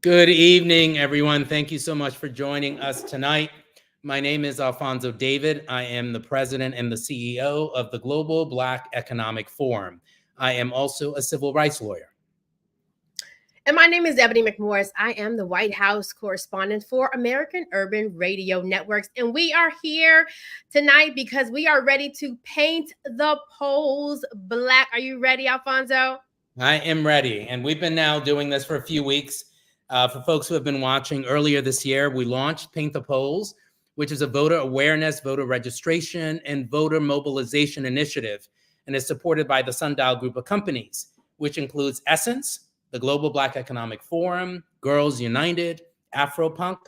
Good evening, everyone. Thank you so much for joining us tonight. My name is Alfonso David. I am the president and the CEO of the Global Black Economic Forum. I am also a civil rights lawyer. And my name is Ebony McMorris. I am the White House correspondent for American Urban Radio Networks. And we are here tonight because we are ready to paint the polls black. Are you ready, Alfonso? I am ready. And we've been now doing this for a few weeks. For folks who have been watching, earlier this year, we launched Paint the Polls, which is a voter awareness, voter registration, and voter mobilization initiative, and is supported by the Sundial Group of companies, which includes Essence, the Global Black Economic Forum, Girls United, Afropunk,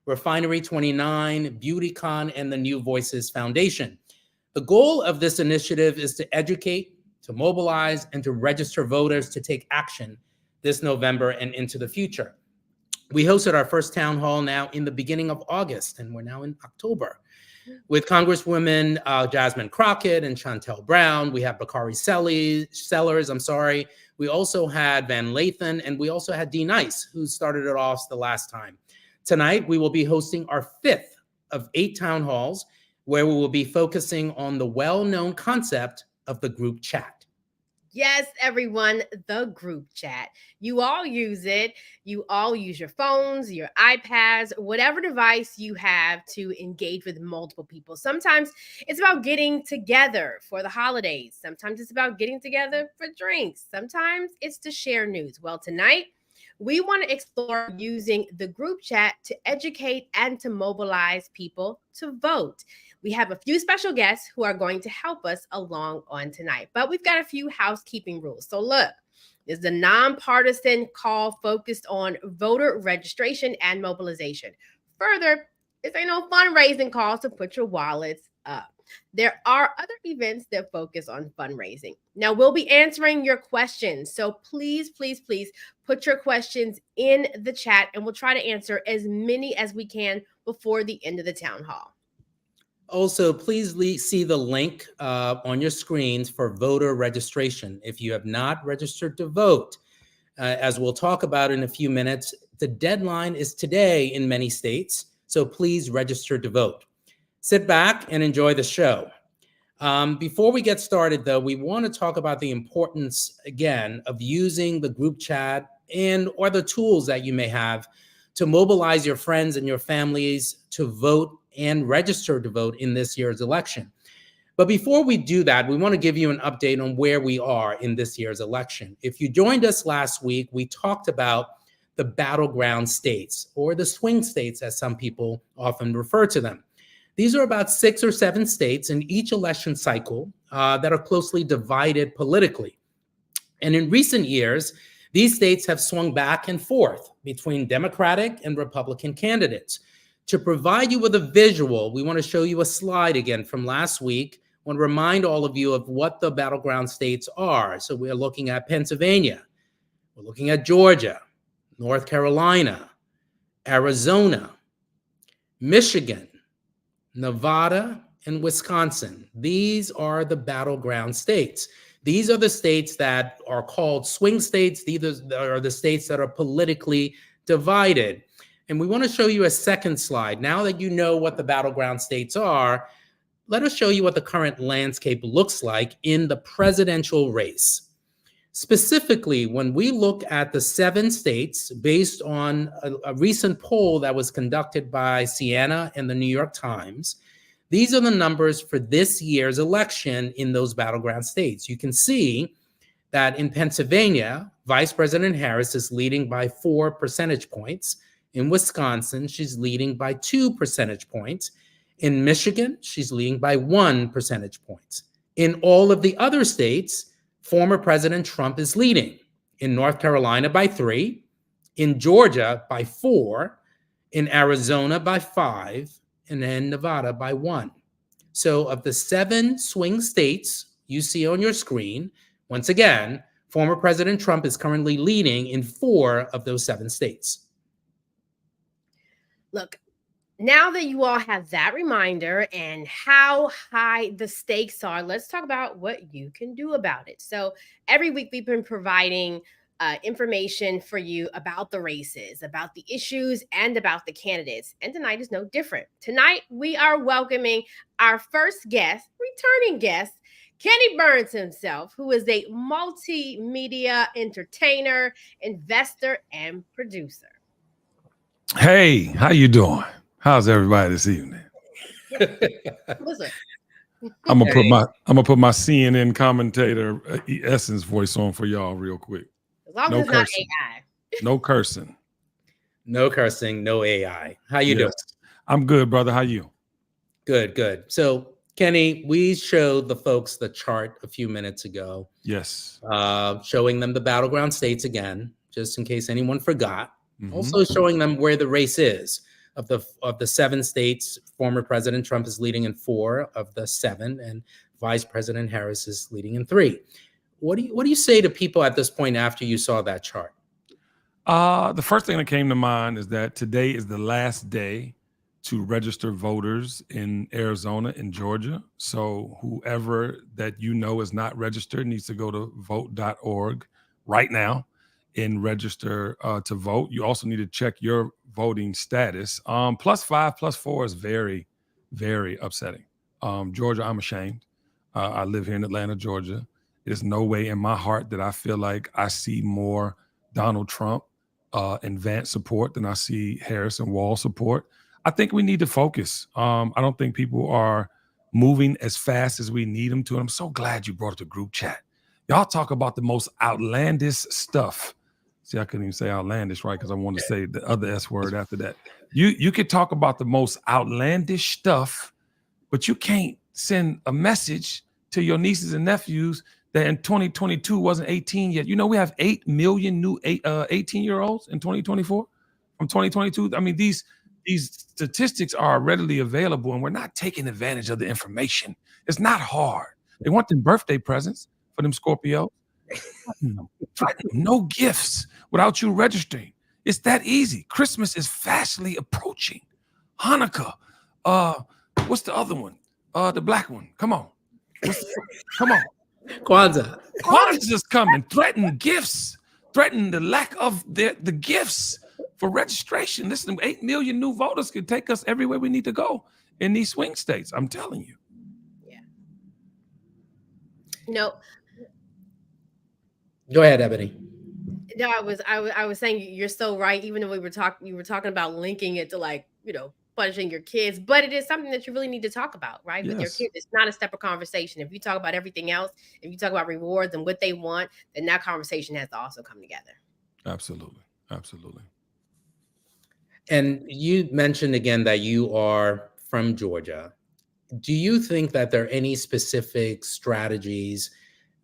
Refinery 29, BeautyCon, and the New Voices Foundation. The goal of this initiative is to educate, to mobilize, and to register voters to take action this November and into the future. We hosted our first town hall now in the beginning of August, and we're now in October. With Congresswomen Jasmine Crockett and Shontel Brown, we have Bakari Sellers, We also had Van Lathan, and we also had Dee Nice, who started it off the last time. Tonight, we will be hosting our 5th of 8 town halls, where we will be focusing on the well-known concept of the group chat. Yes, everyone, the group chat. You all use it. You all use your phones, your iPads, whatever device you have to engage with multiple people. Sometimes it's about getting together for the holidays. Sometimes it's about getting together for drinks. Sometimes it's to share news. Well, tonight, we want to explore using the group chat to educate and to mobilize people to vote. We have a few special guests who are going to help us along on tonight, but we've got a few housekeeping rules. So look, this is a nonpartisan call focused on voter registration and mobilization. Further, this ain't no fundraising call, so put your wallets up. There are other events that focus on fundraising. Now, we'll be answering your questions. So please, please, please put your questions in the chat and we'll try to answer as many as we can before the end of the town hall. Also, please see the link on your screens for voter registration. If you have not registered to vote, as we'll talk about in a few minutes, the deadline is today in many states, so please register to vote. Sit back and enjoy the show. Before we get started, though, we want to talk about the importance, again, of using the group chat and or the tools that you may have to mobilize your friends and your families to vote and register to vote in this year's election. But before we do that, we want to give you an update on where we are in this year's election. If you joined us last week, we talked about the battleground states, or the swing states, as some people often refer to them. These are about 6 or 7 states in each election cycle that are closely divided politically. And in recent years, these states have swung back and forth between Democratic and Republican candidates. To provide you with a visual, we want to show you a slide again from last week. I want to remind all of you of what the battleground states are. So we're looking at Pennsylvania, we're looking at Georgia, North Carolina, Arizona, Michigan, Nevada, and Wisconsin. These are the battleground states. These are the states that are called swing states. These are the states that are politically divided. And we want to show you a second slide. Now that you know what the battleground states are, let us show you what the current landscape looks like in the presidential race. Specifically, when we look at the 7 states based on a recent poll that was conducted by Siena and the New York Times, these are the numbers for this year's election in those battleground states. You can see that in Pennsylvania, Vice President Harris is leading by 4 percentage points. In Wisconsin, she's leading by 2 percentage points. In Michigan, she's leading by 1 percentage point. In all of the other states, former President Trump is leading. In North Carolina by 3, in Georgia by 4, in Arizona by 5, and then Nevada by 1. So of the 7 swing states you see on your screen, once again, former President Trump is currently leading in 4 of those 7 states. Look, now that you all have that reminder and how high the stakes are, let's talk about what you can do about it. So every week we've been providing information for you about the races, about the issues, and about the candidates. And tonight is no different. Tonight, we are welcoming our first guest, returning guest, Kenny Burns himself, who is a multimedia entertainer, investor, and producer. Hey, how you doing? How's everybody this evening? Listen. I'm gonna put my CNN commentator Essence voice on for y'all real quick. As long No as it's not cursing. AI. No cursing. No cursing, no AI. How you doing? I'm good, brother. How you? Good, good. So, Kenny, we showed the folks the chart a few minutes ago. Yes. Showing them the battleground states again, just in case anyone forgot. Mhm. Also showing them where the race is. Of the 7 states, former President Trump is leading in 4 of the 7, and Vice President Harris is leading in 3. What do you say to people at this point after you saw that chart? The first thing that came to mind is that today is the last day to register voters in Arizona and Georgia. So whoever that you know is not registered needs to go to vote.org right now and register to vote. You also need to check your voting status. +5, +4 is very, very upsetting. Georgia, I'm ashamed. I live here in Atlanta, Georgia. There's no way in my heart that I feel like I see more Donald Trump and Vance support than I see Harris and Wall support. I think we need to focus. I don't think people are moving as fast as we need them to. And I'm so glad you brought up the group chat. Y'all talk about the most outlandish stuff. See, I couldn't even say outlandish, right? Because I wanted to say the other S word after that. You could talk about the most outlandish stuff, but you can't send a message to your nieces and nephews that in 2022 wasn't 18 yet. You know, we have 8 million new 18-year-olds in 2024 from 2022. I mean, these statistics are readily available, and we're not taking advantage of the information. It's not hard. They want them birthday presents for them Scorpio. No gifts without you registering. It's that easy. Christmas is fastly approaching. Hanukkah. What's the other one? The black one. Come on. Come on. Kwanzaa. Kwanzaa's coming. Threaten gifts. Threaten the lack of the gifts for registration. Listen, 8 million new voters could take us everywhere we need to go in these swing states. I'm telling you. Yeah. No. Go ahead, Ebony. No, I was saying you're so right. Even though you were talking about linking it to, like, punishing your kids, but it is something that you really need to talk about, right? With your Yes. kids, it's not a separate conversation. If you talk about everything else, if you talk about rewards and what they want, then that conversation has to also come together. Absolutely. Absolutely. And you mentioned again that you are from Georgia. Do you think that there are any specific strategies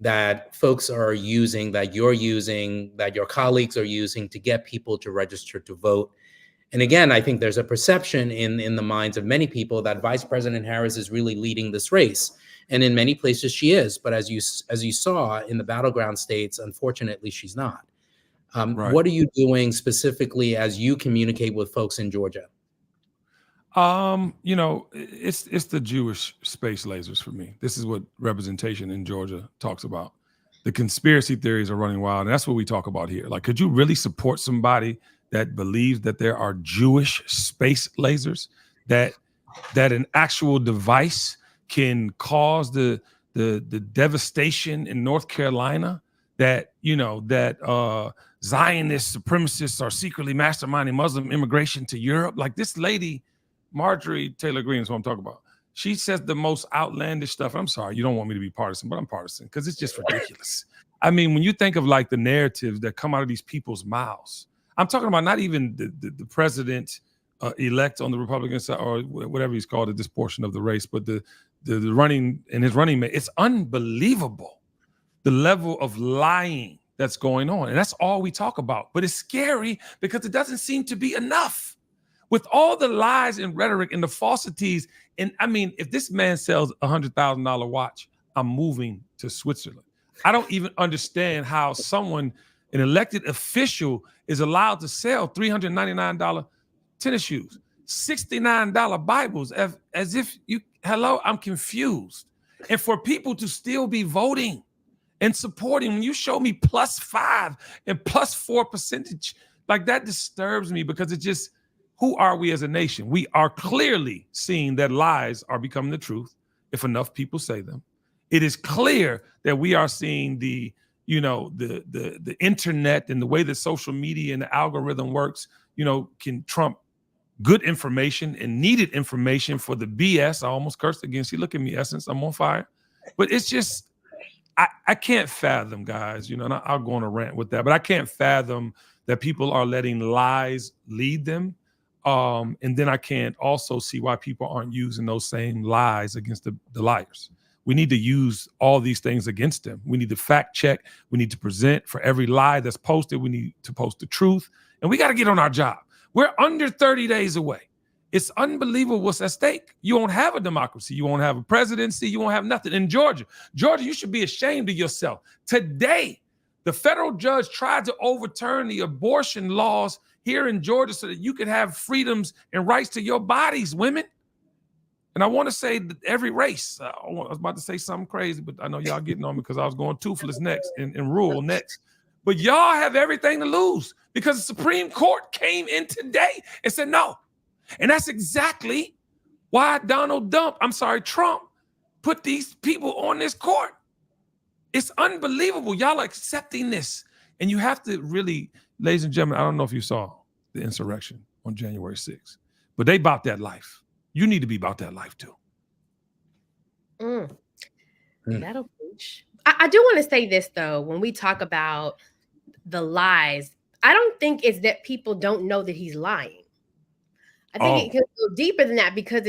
that folks are using, that you're using, that your colleagues are using to get people to register to vote? And again, I think there's a perception in the minds of many people that Vice President Harris is really leading this race. And in many places she is. But as you saw in the battleground states, unfortunately, she's not. Right. What are you doing specifically as you communicate with folks in Georgia? It's the Jewish space lasers for me. This is what representation in Georgia talks about. The conspiracy theories are running wild, and that's what we talk about here. Like, could you really support somebody that believes that there are Jewish space lasers, that an actual device can cause the devastation in North Carolina, that Zionist supremacists are secretly masterminding Muslim immigration to Europe? Like, this lady, Marjorie Taylor Greene, is what I'm talking about. She says the most outlandish stuff. I'm sorry, you don't want me to be partisan, but I'm partisan because it's just ridiculous. I mean, when you think of like the narratives that come out of these people's mouths, I'm talking about not even the president elect on the Republican side or whatever he's called at this portion of the race, but the running and his running mate. It's unbelievable the level of lying that's going on. And that's all we talk about. But it's scary because it doesn't seem to be enough. With all the lies and rhetoric and the falsities, and I mean, if this man sells a $100,000 watch, I'm moving to Switzerland. I don't even understand how an elected official is allowed to sell $399 tennis shoes, $69 Bibles, as if I'm confused. And for people to still be voting and supporting. When you show me +5 and +4%, like that disturbs me, because it's just, who are we as a nation? We are clearly seeing that lies are becoming the truth if enough people say them. It is clear that we are seeing the internet and the way that social media and the algorithm works, can trump good information and needed information for the BS. I almost cursed against you. Look at me, Essence. I'm on fire. But it's just, I can't fathom, guys, and I'll go on a rant with that, but I can't fathom that people are letting lies lead them. And then I can't also see why people aren't using those same lies against the liars. We need to use all these things against them. We need to fact check. We need to present for every lie that's posted. We need to post the truth. And we got to get on our job. We're under 30 days away. It's unbelievable what's at stake. You won't have a democracy. You won't have a presidency. You won't have nothing. In Georgia, you should be ashamed of yourself. Today, the federal judge tried to overturn the abortion laws here in Georgia so that you could have freedoms and rights to your bodies, women. And I want to say that every race, I was about to say something crazy, but I know y'all getting on me because I was going toothless next and rural next. But y'all have everything to lose because the Supreme Court came in today and said no. And that's exactly why Trump put these people on this court. It's unbelievable. Y'all are accepting this. And you have to really, ladies and gentlemen, I don't know if you saw the insurrection on January 6th, but they bought that life. You need to be about that life too. That'll preach. I do want to say this though, when we talk about the lies, I don't think it's that people don't know that he's lying. I think it can go deeper than that, because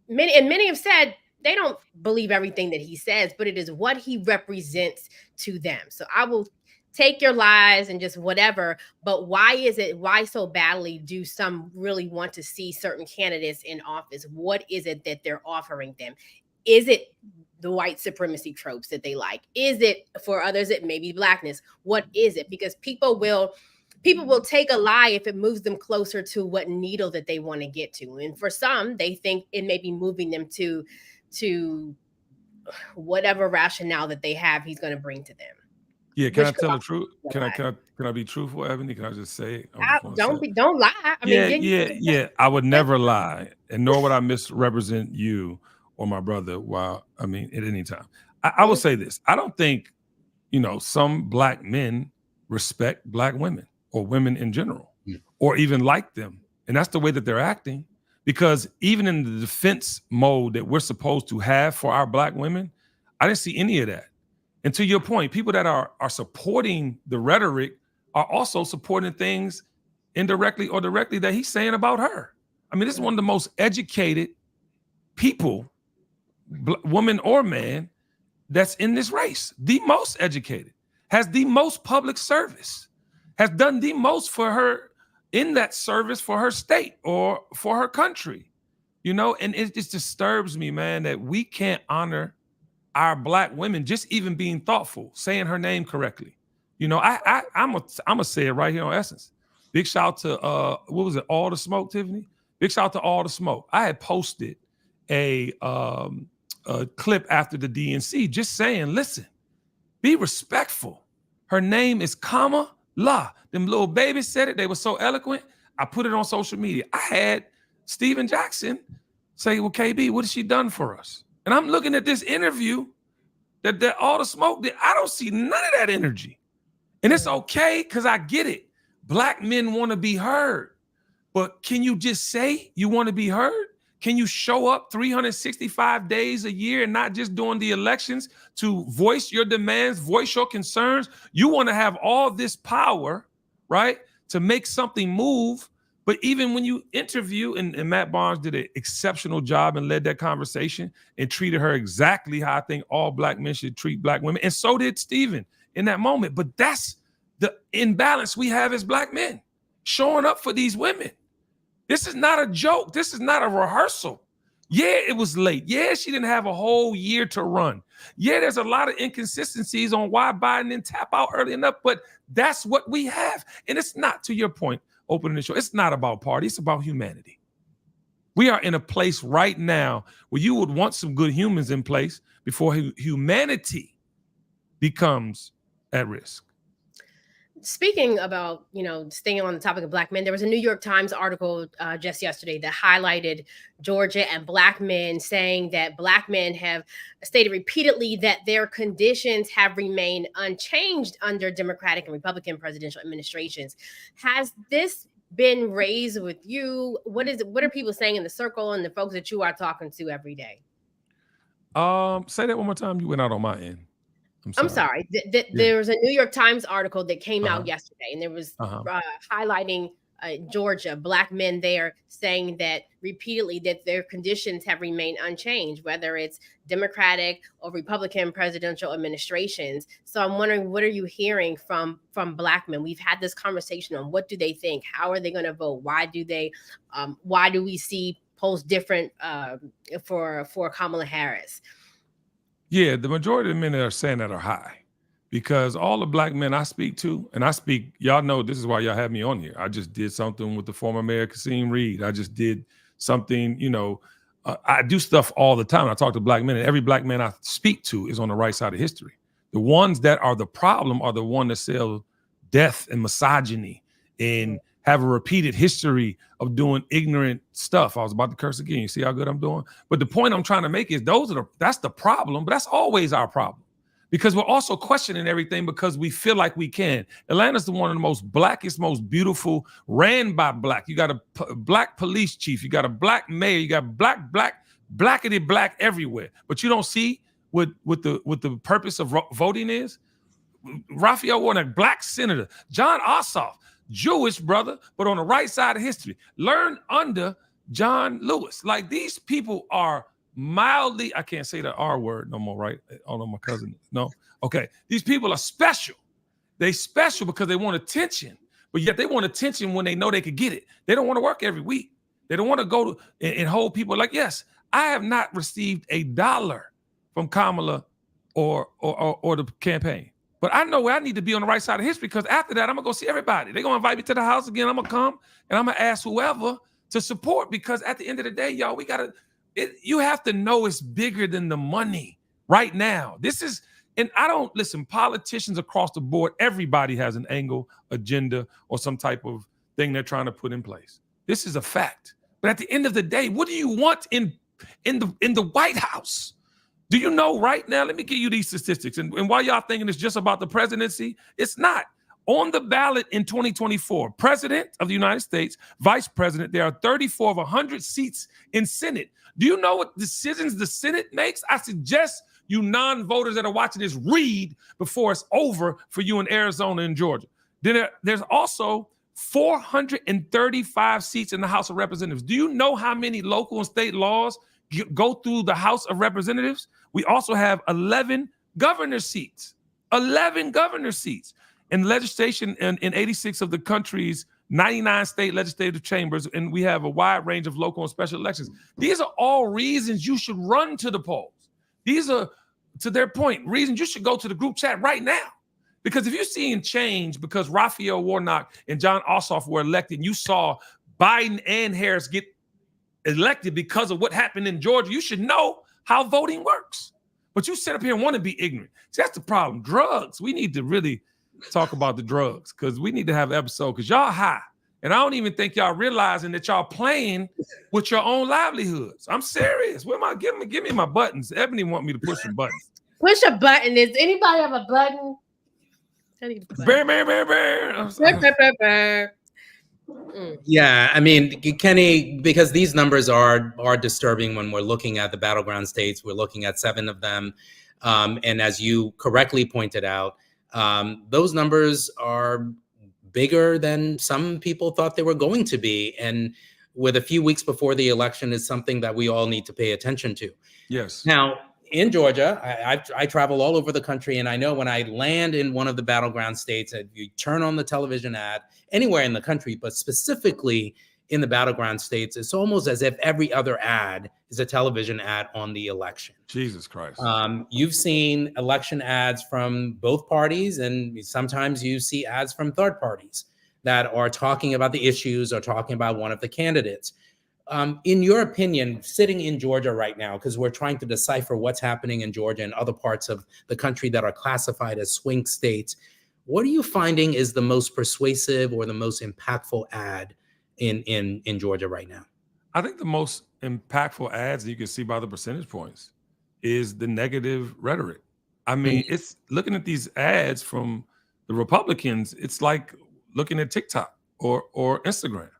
many have said they don't believe everything that he says, but it is what he represents to them. So I will take your lies and just whatever, but why so badly do some really want to see certain candidates in office? What is it that they're offering them? Is it the white supremacy tropes that they like? Is it, for others, it may be blackness? What is it? Because people will take a lie if it moves them closer to what needle that they want to get to. And for some, they think it may be moving them to whatever rationale that they have he's going to bring to them. Yeah, can I tell the truth? Can I be truthful, Ebony? Can I just say it? Don't lie. I mean, I would never lie, and nor would I misrepresent you or my brother at any time. I will say this. I don't think, some black men respect black women or women in general, or even like them. And that's the way that they're acting, because even in the defense mode that we're supposed to have for our black women, I didn't see any of that. And to your point, people that are supporting the rhetoric are also supporting things indirectly or directly that he's saying about her. I mean, this is one of the most educated people, woman or man, that's in this race. The most educated, has the most public service, has done the most for her in that service for her state or for her country, and it just disturbs me, man, that we can't honor our black women just even being thoughtful, saying her name correctly. I'm gonna say it right here on Essence. Big shout out to what was it, All the Smoke, Tiffany? Big shout out to All the Smoke. I had posted a clip after the DNC just saying, listen, be respectful. Her name is Kamala. Them little babies said it. They were so eloquent. I put it on social media. I had Steven Jackson say, well, KB, what has she done for us? And I'm looking at this interview that All the Smoke did. I don't see none of that energy. And it's okay, because I get it. Black men want to be heard. But can you just say you want to be heard? Can you show up 365 days a year and not just during the elections to voice your demands, voice your concerns? You want to have all this power, right, to make something move. But even when you interview, and Matt Barnes did an exceptional job and led that conversation and treated her exactly how I think all black men should treat black women. And so did Steven in that moment. But that's the imbalance we have as black men, showing up for these women. This is not a joke. This is not a rehearsal. Yeah, it was late. Yeah, she didn't have a whole year to run. Yeah, there's a lot of inconsistencies on why Biden didn't tap out early enough, but that's what we have. And it's not, to your point, opening the show, it's not about party. It's about humanity. We are in a place right now where you would want some good humans in place before humanity becomes at risk. Speaking about, staying on the topic of Black men, there was a New York Times article just yesterday that highlighted Georgia and Black men, saying that Black men have stated repeatedly that their conditions have remained unchanged under Democratic and Republican presidential administrations. Has this been raised with you? What are people saying in the circle and the folks that you are talking to every day? Say that one more time. You went out on my end. I'm sorry. There was a New York Times article that came out yesterday, and there was highlighting Georgia, Black men there saying that repeatedly that their conditions have remained unchanged, whether it's Democratic or Republican presidential administrations. So I'm wondering, what are you hearing from Black men? We've had this conversation on what do they think? How are they going to vote? Why do we see polls different for Kamala Harris? Yeah, the majority of the men that are saying that are high, because all the Black men I speak to, and y'all know this is why y'all have me on here. I just did something with the former mayor, Kasim Reed. I just did something, I do stuff all the time. I talk to Black men, and every Black man I speak to is on the right side of history. The ones that are the problem are the ones that sell death and misogyny and have a repeated history of doing ignorant stuff. I was about to curse again. You see how good I'm doing? But the point I'm trying to make is that's the problem, but that's always our problem, because we're also questioning everything because we feel like we can. Atlanta's one of the most blackest, most beautiful, ran by Black. You got a Black police chief. You got a Black mayor. You got blackity black everywhere. But you don't see what the purpose of voting is. Raphael Warnock, Black senator. John Ossoff, Jewish brother, but on the right side of history. Learn under John Lewis. Like, these people are mildly, I can't say the R word no more, right? Oh no, my cousin. No. Okay. These people are special. They special because they want attention, but yet they want attention when they know they could get it. They don't want to work every week. They don't want to go and hold people. Like, yes, I have not received $1 from Kamala or the campaign. But I know where I need to be on the right side of history, because after that, I'm going to go see everybody. They're going to invite me to the house again. I'm going to come and I'm going to ask whoever to support, because at the end of the day, y'all, you have to know it's bigger than the money right now. And I don't listen, politicians across the board, everybody has an angle, agenda, or some type of thing they're trying to put in place. This is a fact. But at the end of the day, what do you want in the White House? Do you know right now? Let me give you these statistics. And while y'all thinking it's just about the presidency, it's not. On the ballot in 2024, President of the United States, Vice President, there are 34 of 100 seats in Senate. Do you know what decisions the Senate makes? I suggest you non-voters that are watching this read before it's over for you in Arizona and Georgia. There's also 435 seats in the House of Representatives. Do you know how many local and state laws go through the House of Representatives? We also have 11 governor seats. 11 governor seats. And legislation in 86 of the country's 99 state legislative chambers, and we have a wide range of local and special elections. These are all reasons you should run to the polls. These are, to their point, reasons you should go to the group chat right now. Because if you're seeing change because Raphael Warnock and John Ossoff were elected, and you saw Biden and Harris get elected because of what happened in Georgia, you should know how voting works. But you sit up here and want to be ignorant. See, that's the problem. Drugs. We need to really talk about the drugs, because we need to have an episode, because y'all high. And I don't even think y'all realizing that y'all playing with your own livelihoods. I'm serious. Where am I? Give me my buttons. Ebony want me to push some buttons. Push a button. Does anybody have a button? Bear, bear, bear, bear. Yeah, I mean, Kenny, because these numbers are disturbing when we're looking at the battleground states. We're looking at 7 of them. And as you correctly pointed out, those numbers are bigger than some people thought they were going to be. And with a few weeks before the election is something that we all need to pay attention to. Yes. Now, in Georgia, I travel all over the country, and I know when I land in one of the battleground states, if you turn on the television ad anywhere in the country, but specifically in the battleground states, it's almost as if every other ad is a television ad on the election. Jesus Christ. You've seen election ads from both parties, and sometimes you see ads from third parties that are talking about the issues or talking about one of the candidates. In your opinion, sitting in Georgia right now, because we're trying to decipher what's happening in Georgia and other parts of the country that are classified as swing states, what are you finding is the most persuasive or the most impactful ad in Georgia right now? I think the most impactful ads, you can see by the percentage points, is the negative rhetoric. I mean, it's looking at these ads from the Republicans, it's like looking at TikTok or Instagram,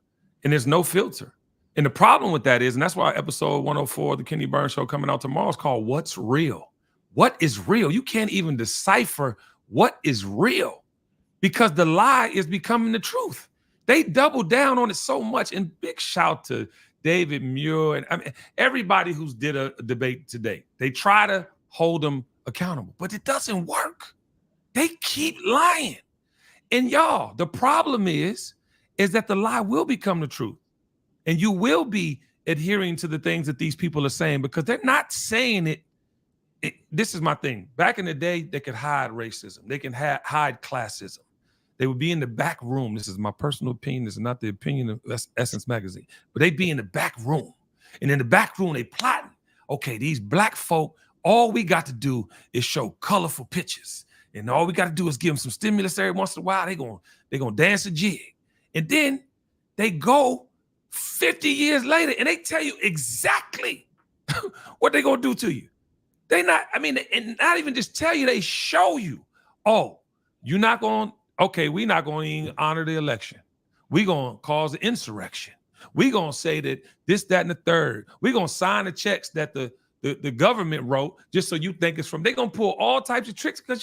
and there's no filter. And the problem with that is, and that's why episode 104 of the Kenny Burns Show coming out tomorrow is called What's Real? What is real? You can't even decipher what is real because the lie is becoming the truth. They double down on it so much. And big shout to David Muir and I mean, everybody who's did a debate today. They try to hold them accountable, but it doesn't work. They keep lying. And y'all, the problem is that the lie will become the truth. And you will be adhering to the things that these people are saying because they're not saying it. This is my thing. Back in the day, they could hide racism. They can hide classism. They would be in the back room. This is my personal opinion. This is not the opinion of Essence Magazine. But they'd be in the back room. And in the back room, they plotting. Okay, these black folk, all we got to do is show colorful pictures. And all we got to do is give them some stimulus every once in a while. They're gonna dance a jig. And then they go 50 years later and they tell you exactly what they're going to do to you. And not even just tell you, they show you, oh, we're not going to even honor the election. We're going to cause an insurrection. We're going to say that this, that, and the third. We're going to sign the checks that the government wrote just so you think it's from. They're going to pull all types of tricks because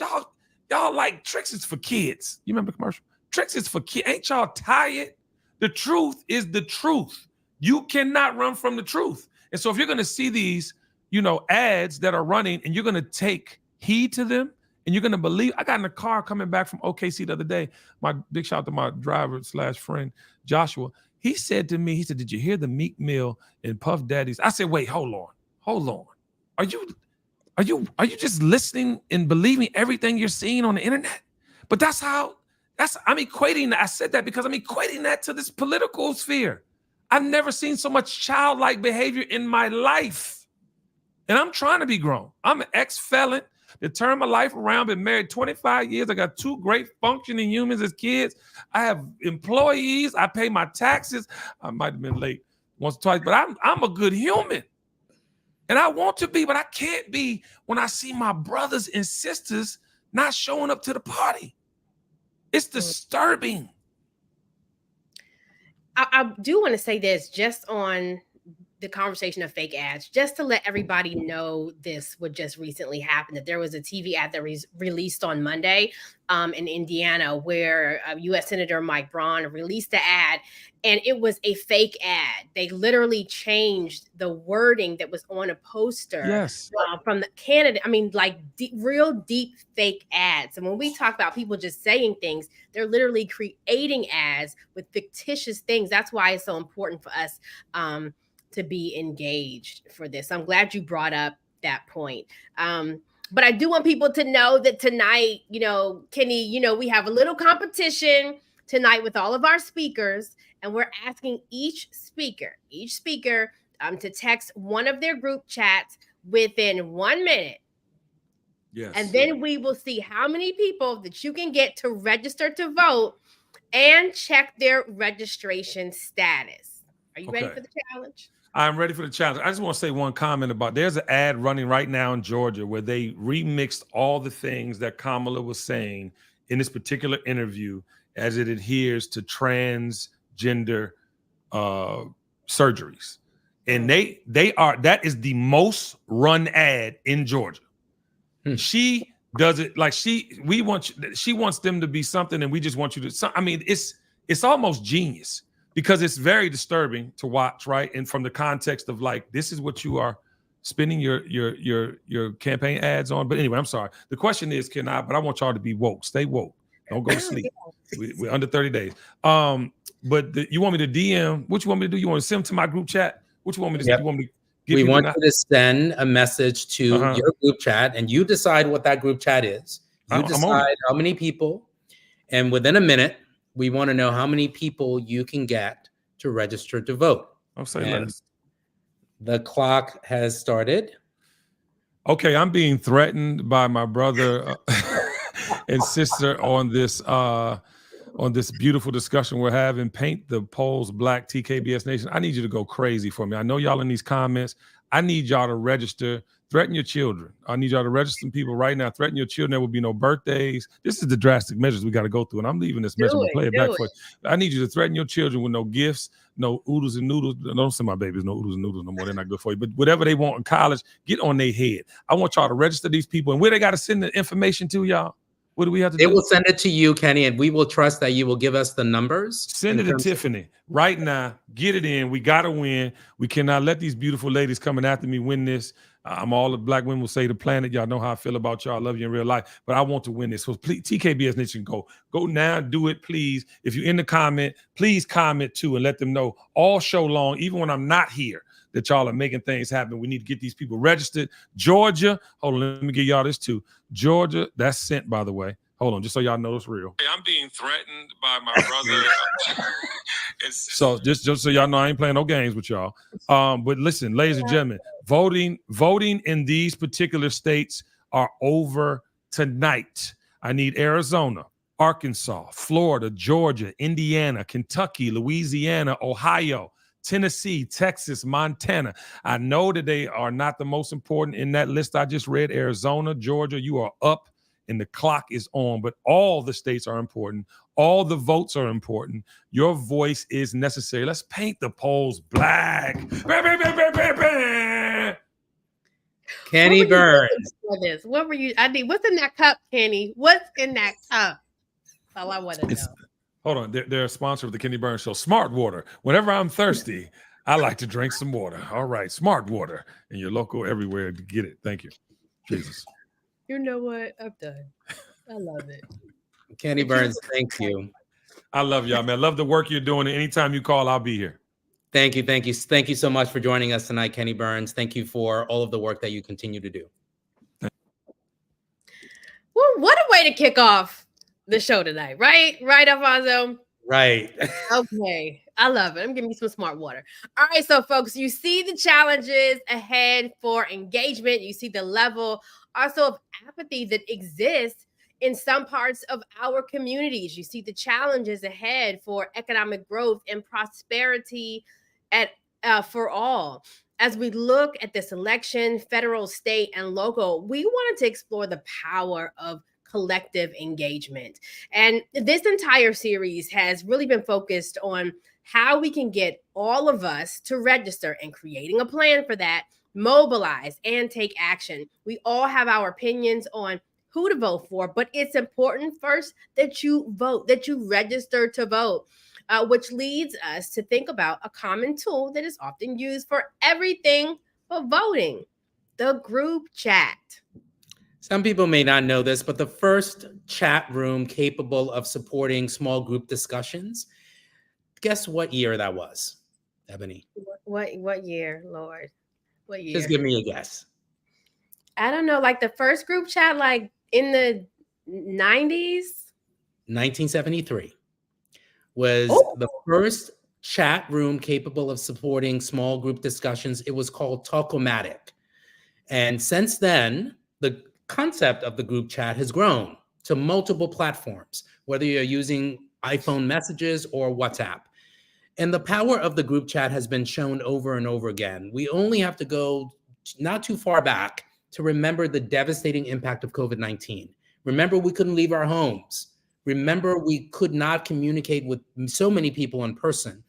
y'all like tricks is for kids. You remember the commercial? Tricks is for kids. Ain't y'all tired? The truth is the truth. You cannot run from the truth. And so if you're going to see these, ads that are running and you're going to take heed to them and you're going to believe, I got in the car coming back from OKC the other day. My big shout out to my driver / friend, Joshua. He said to me, did you hear the Meek Mill and Puff Daddy's? I said, wait, hold on. Are you just listening and believing everything you're seeing on the internet? But I'm equating that. I said that because I'm equating that to this political sphere. I've never seen so much childlike behavior in my life. And I'm trying to be grown. I'm an ex-felon that turned my life around, been married 25 years. I got 2 great functioning humans as kids. I have employees. I pay my taxes. I might have been late once or twice, but I'm a good human. And I want to be, but I can't be when I see my brothers and sisters not showing up to the party. It's disturbing. I do want to say this just on the conversation of fake ads, just to let everybody know what just recently happened, that there was a TV ad that was released on Monday in Indiana where U.S. Senator Mike Braun released the ad, and it was a fake ad. They literally changed the wording that was on a poster from the candidate. I mean, like real deep fake ads. And when we talk about people just saying things, they're literally creating ads with fictitious things. That's why it's so important for us to be engaged for this. I'm glad you brought up that point. But I do want people to know that tonight, Kenny, we have a little competition tonight with all of our speakers, and we're asking each speaker to text one of their group chats within 1 minute. Yes. And then we will see how many people that you can get to register to vote and check their registration status. Are you ready for the challenge? I'm ready for the challenge. I just want to say one comment about there's an ad running right now in Georgia where they remixed all the things that Kamala was saying in this particular interview as it adheres to transgender surgeries. And that is the most run ad in Georgia. She does it like she wants them to be something and we just want you to, I mean, it's almost genius. Because it's very disturbing to watch, right? And from the context of like, this is what you are spending your campaign ads on. But anyway, I'm sorry. The question is, but I want y'all to be woke. Stay woke. Don't go to sleep. We're under 30 days. But you want me to DM? What you want me to do? You want to send them to my group chat? What you want me to do? You want me to give we want you to send a message to your group chat, and you decide what that group chat is. You decide how many people, and within a minute, we want to know how many people you can get to register to vote. I'll say And less. the clock has started. Okay, I'm being threatened by my brother and sister on this beautiful discussion we're having. Paint the polls black, TKBS Nation. I need you to go crazy for me. I know y'all in these comments. I need y'all to register. Threaten your children. I need y'all to register some people right now. Threaten your children. There will be no birthdays. This is the drastic measures we got to go through. And I'm leaving this message. I'm going to play it back for you. I need you to threaten your children with no gifts, no oodles and noodles. Don't send my babies no oodles and noodles no more. They're not good for you. But whatever they want in college, get on their head. I want y'all to register these people. And where they got to send the information to, y'all? What do we have to do? They will send it to you, Kenny, and we will trust that you will give us the numbers. Send it to Tiffany right now. Get it in. We got to win. We cannot let these beautiful ladies coming after me win this. I'm all the black women will say the planet. Y'all know how I feel about y'all. I love you in real life, but I want to win this. So please, TKBS Nation, go now. Do it, please. If you're in the comment, please comment too and let them know all show long, even when I'm not here, that y'all are making things happen. We need to get these people registered. Georgia, hold on, let me give y'all this too. Georgia, that's sent, by the way. Hold on, just so y'all know it's real. Hey, I'm being threatened by my brother. So just so y'all know, I ain't playing no games with y'all. But listen, ladies and gentlemen, voting in these particular states are over tonight. I need Arizona, Arkansas, Florida, Georgia, Indiana, Kentucky, Louisiana, Ohio, Tennessee, Texas, Montana. I know that they are not the most important in that list I just read. Arizona, Georgia, you are up and the clock is on, but all the states are important. All the votes are important. Your voice is necessary. Let's paint the polls black. Kenny Burns. What were you? What's in that cup, Kenny? What's in that cup? All I want to know. Hold on. They're a sponsor of the Kenny Burns Show. Smart Water. Whenever I'm thirsty, I like to drink some water. All right. Smart Water. And your local everywhere to get it. Thank you. Jesus. You know what? I'm done. I love it. Kenny Burns, thank you. I love y'all, man. I love the work you're doing. Anytime you call, I'll be here. Thank you. Thank you. Thank you so much for joining us tonight, Kenny Burns. Thank you for all of the work that you continue to do. Well, what a way to kick off the show tonight, right? Right, Alfonso? Right. Okay. I love it. I'm giving you some smart water. All right. So, folks, you see the challenges ahead for engagement. You see the level also of apathy that exists in some parts of our communities. You see the challenges ahead for economic growth and prosperity for all. As we look at this election, federal, state, and local, we wanted to explore the power of collective engagement. And this entire series has really been focused on how we can get all of us to register and creating a plan for that, mobilize and take action. We all have our opinions on who to vote for, but it's important first that you vote, that you register to vote, which leads us to think about a common tool that is often used for everything but voting, the group chat. Some people may not know this, but the first chat room capable of supporting small group discussions, guess what year that was, Ebony? What year, Lord? What year? Just give me a guess. I don't know, like the first group chat, like in the 90s? 1973 was the first chat room capable of supporting small group discussions. It was called Talkomatic. And since then, the concept of the group chat has grown to multiple platforms, whether you're using iPhone messages or WhatsApp. And the power of the group chat has been shown over and over again. We only have to go not too far back to remember the devastating impact of COVID-19. Remember, we couldn't leave our homes. Remember, we could not communicate with so many people in person.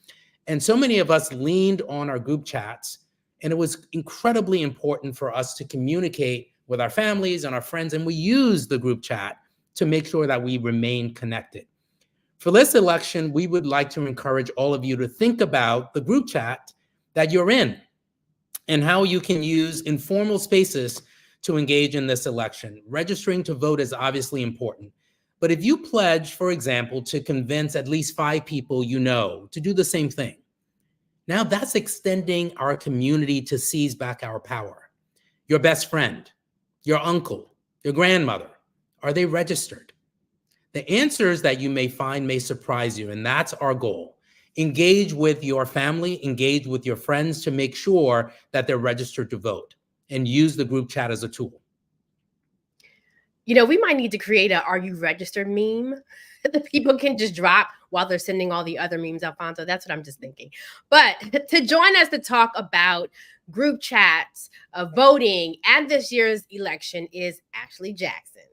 And so many of us leaned on our group chats, and it was incredibly important for us to communicate with our families and our friends, and we used the group chat to make sure that we remain connected. For this election, we would like to encourage all of you to think about the group chat that you're in and how you can use informal spaces to engage in this election. Registering to vote is obviously important, but if you pledge, for example, to convince at least 5 people you know to do the same thing, now that's extending our community to seize back our power. Your best friend, your uncle, your grandmother, are they registered? The answers that you may find may surprise you, and that's our goal. engage with your family, engage with your friends to make sure that they're registered to vote, and use the group chat as a tool. You know, we might need to create a "Are you registered" meme that people can just drop while they're sending all the other memes, Alfonso. That's what I'm just thinking. But to join us to talk about group chats, voting, and this year's election is Ashley Jackson.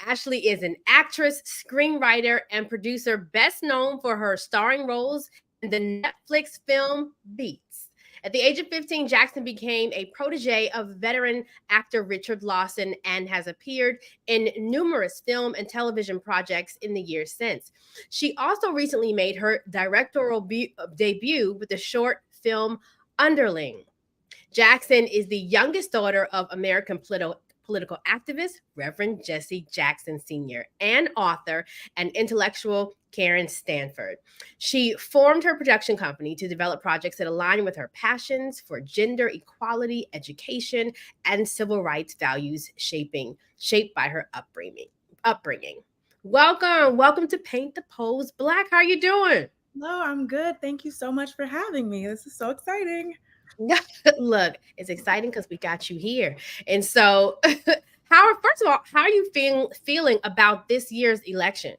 Ashley is an actress, screenwriter, and producer best known for her starring roles in the Netflix film Beats. At the age of 15, Jackson became a protege of veteran actor Richard Lawson and has appeared in numerous film and television projects in the years since. She also recently made her directorial debut with the short film Underling. Jackson is the youngest daughter of American political activist Reverend Jesse Jackson Sr. and author and intellectual Karen Stanford. She formed her production company to develop projects that align with her passions for gender equality, education, and civil rights values shaped by her upbringing. Welcome to Paint the Pose Black. How are you doing? Hello, I'm good. Thank you so much for having me. This is so exciting. Look, it's exciting because we got you here. And so, first of all, how are you feeling about this year's election?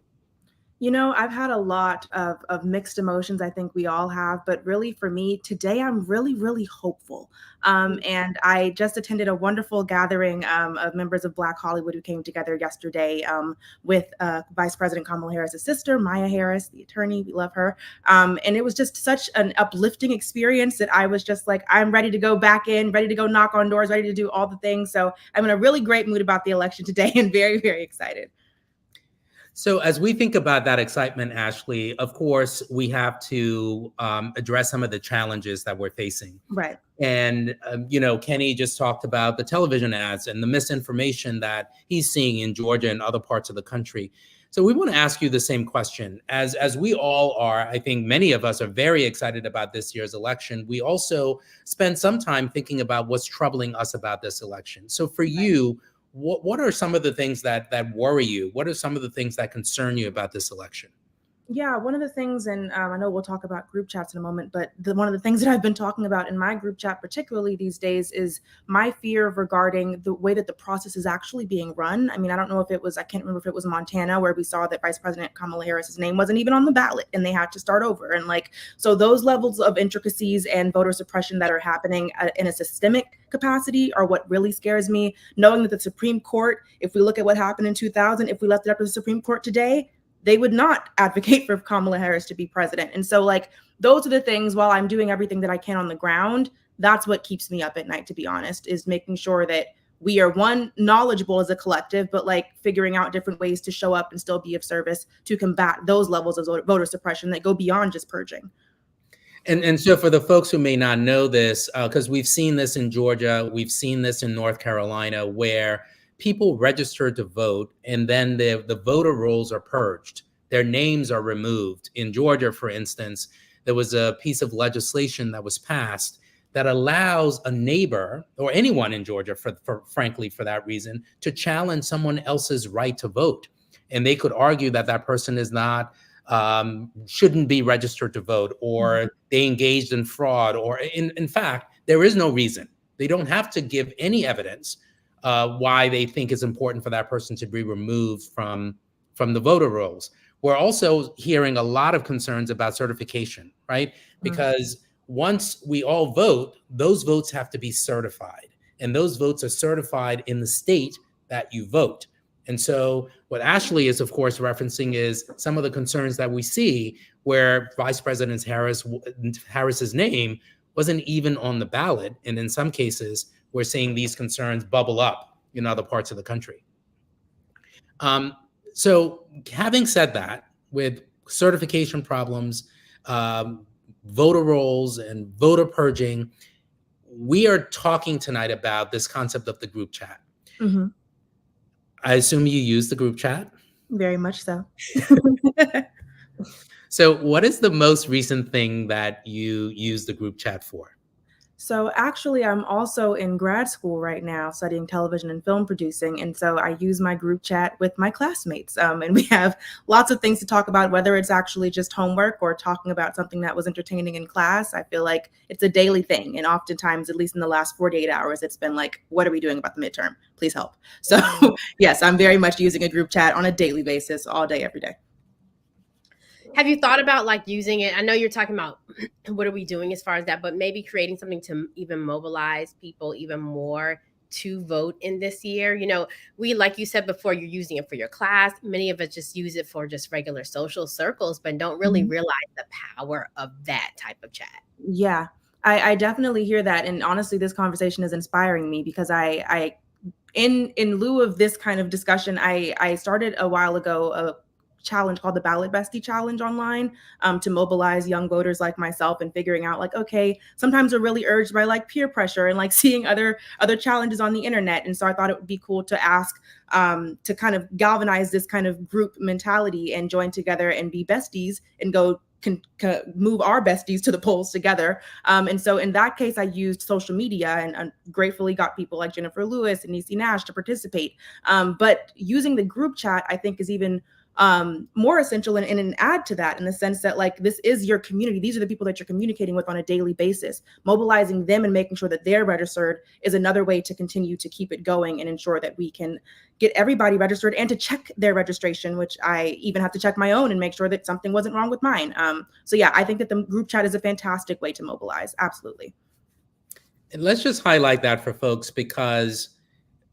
You know, I've had a lot of mixed emotions. I think we all have, but really for me today, I'm really, really hopeful. And I just attended a wonderful gathering of members of Black Hollywood who came together yesterday with Vice President Kamala Harris's sister, Maya Harris, the attorney. We love her. And it was just such an uplifting experience that I was just like, I'm ready to go back in, ready to go knock on doors, ready to do all the things. So I'm in a really great mood about the election today and very, very excited. So as we think about that excitement, Ashley, of course, we have to address some of the challenges that we're facing. Right. And, Kenny just talked about the television ads and the misinformation that he's seeing in Georgia and other parts of the country. So we want to ask you the same question. As we all are, I think many of us are very excited about this year's election. We also spend some time thinking about what's troubling us about this election. So for you, what are some of the things that worry you? What are some of the things that concern you about this election? Yeah, one of the things, and I know we'll talk about group chats in a moment, but one of the things that I've been talking about in my group chat, particularly these days, is my fear regarding the way that the process is actually being run. I mean, I don't know if it was, I can't remember if it was Montana where we saw that Vice President Kamala Harris's name wasn't even on the ballot and they had to start over. And so those levels of intricacies and voter suppression that are happening in a systemic capacity are what really scares me. Knowing that the Supreme Court, if we look at what happened in 2000, if we left it up to the Supreme Court today, they would not advocate for Kamala Harris to be president. And so those are the things, while I'm doing everything that I can on the ground, that's what keeps me up at night, to be honest, is making sure that we are, one, knowledgeable as a collective, but figuring out different ways to show up and still be of service to combat those levels of voter suppression that go beyond just purging. And so for the folks who may not know this, because we've seen this in Georgia, we've seen this in North Carolina, where people register to vote and then the voter rolls are purged. Their names are removed. In Georgia, for instance, there was a piece of legislation that was passed that allows a neighbor or anyone in Georgia, frankly, for that reason, to challenge someone else's right to vote. And they could argue that that person is not, shouldn't be registered to vote, or they engaged in fraud, or in fact, there is no reason. They don't have to give any evidence why they think it's important for that person to be removed from the voter rolls. We're also hearing a lot of concerns about certification, right? Because once we all vote, those votes have to be certified. And those votes are certified in the state that you vote. And so what Ashley is, of course, referencing is some of the concerns that we see where Vice President Harris's name wasn't even on the ballot. And in some cases, we're seeing these concerns bubble up in other parts of the country. So having said that, with certification problems, voter rolls, and voter purging, we are talking tonight about this concept of the group chat. Mm-hmm. I assume you use the group chat? Very much so. So what is the most recent thing that you use the group chat for? So actually, I'm also in grad school right now studying television and film producing. And so I use my group chat with my classmates. And we have lots of things to talk about, whether it's actually just homework or talking about something that was entertaining in class. I feel like it's a daily thing. And oftentimes, at least in the last 48 hours, it's been like, what are we doing about the midterm? Please help. So yes, I'm very much using a group chat on a daily basis, all day, every day. Have you thought about like using it? I know you're talking about what are we doing as far as that, but maybe creating something to even mobilize people even more to vote in this year. You know, we, like you said before, you're using it for your class. Many of us just use it for just regular social circles, but don't really Mhm. realize the power of that type of chat. Yeah, I definitely hear that. And honestly, this conversation is inspiring me because in lieu of this kind of discussion, I started a while ago a challenge called the Ballot Bestie Challenge online, to mobilize young voters like myself and figuring out like, okay, sometimes we're really urged by like peer pressure and like seeing other challenges on the internet. And so I thought it would be cool to ask, to kind of galvanize this kind of group mentality and join together and be besties and go move our besties to the polls together. And so in that case, I used social media and gratefully got people like Jennifer Lewis and Niecy Nash to participate. But using the group chat, I think, is even more essential and an add to that, in the sense that like this is your community. These are the people that you're communicating with on a daily basis. Mobilizing them and making sure that they're registered is another way to continue to keep it going and ensure that we can get everybody registered and to check their registration, which I even have to check my own and make sure that something wasn't wrong with mine. So yeah, I think that the group chat is a fantastic way to mobilize. Absolutely. And let's just highlight that for folks, because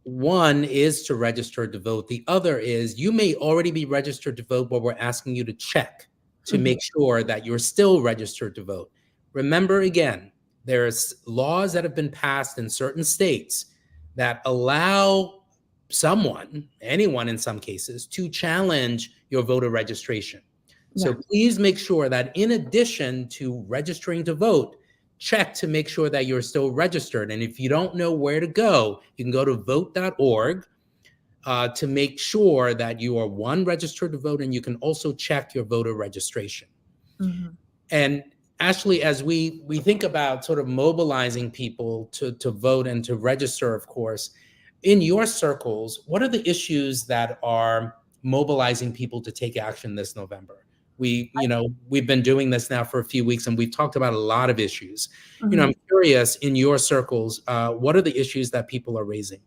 one is to register to vote. The other is you may already be registered to vote, but we're asking you to check to make sure that you're still registered to vote. Remember, again, there's laws that have been passed in certain states that allow someone, anyone in some cases, to challenge your voter registration. So Yeah. please make sure that in addition to registering to vote, check to make sure that you're still registered. And if you don't know where to go, you can go to vote.org to make sure that you are, one, registered to vote, and you can also check your voter registration. Mhm. And Ashley, as we think about sort of mobilizing people to vote and to register, of course, in your circles, what are the issues that are mobilizing people to take action this November? We've been doing this now for a few weeks, and we've talked about a lot of issues. Mhm. I'm curious, in your circles, what are the issues that people are raising?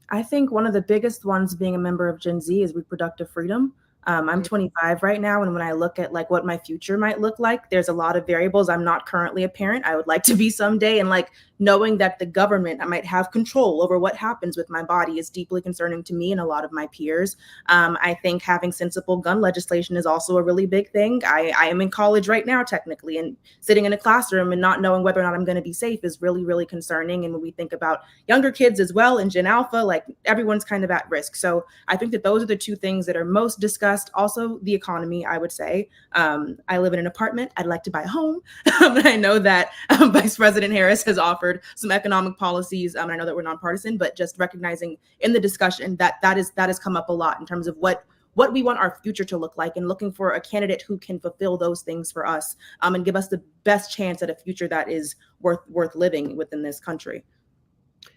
I think one of the biggest ones, being a member of Gen Z, is reproductive freedom. I'm 25 right now, and when I look at like what my future might look like, there's a lot of variables. I'm not currently a parent. I would like to be someday, and like knowing that the government, I might have control over what happens with my body, is deeply concerning to me and a lot of my peers. I think having sensible gun legislation is also a really big thing. I am in college right now, technically, and sitting in a classroom and not knowing whether or not I'm going to be safe is really, really concerning. And when we think about younger kids as well and Gen Alpha, like everyone's kind of at risk. So I think that those are the two things that are most discussed. Also, the economy, I would say. I live in an apartment. I'd like to buy a home. And I know that Vice President Harris has offered some economic policies. And I know that we're nonpartisan, but just recognizing in the discussion that has come up a lot in terms of what we want our future to look like, and looking for a candidate who can fulfill those things for us, and give us the best chance at a future that is worth living within this country.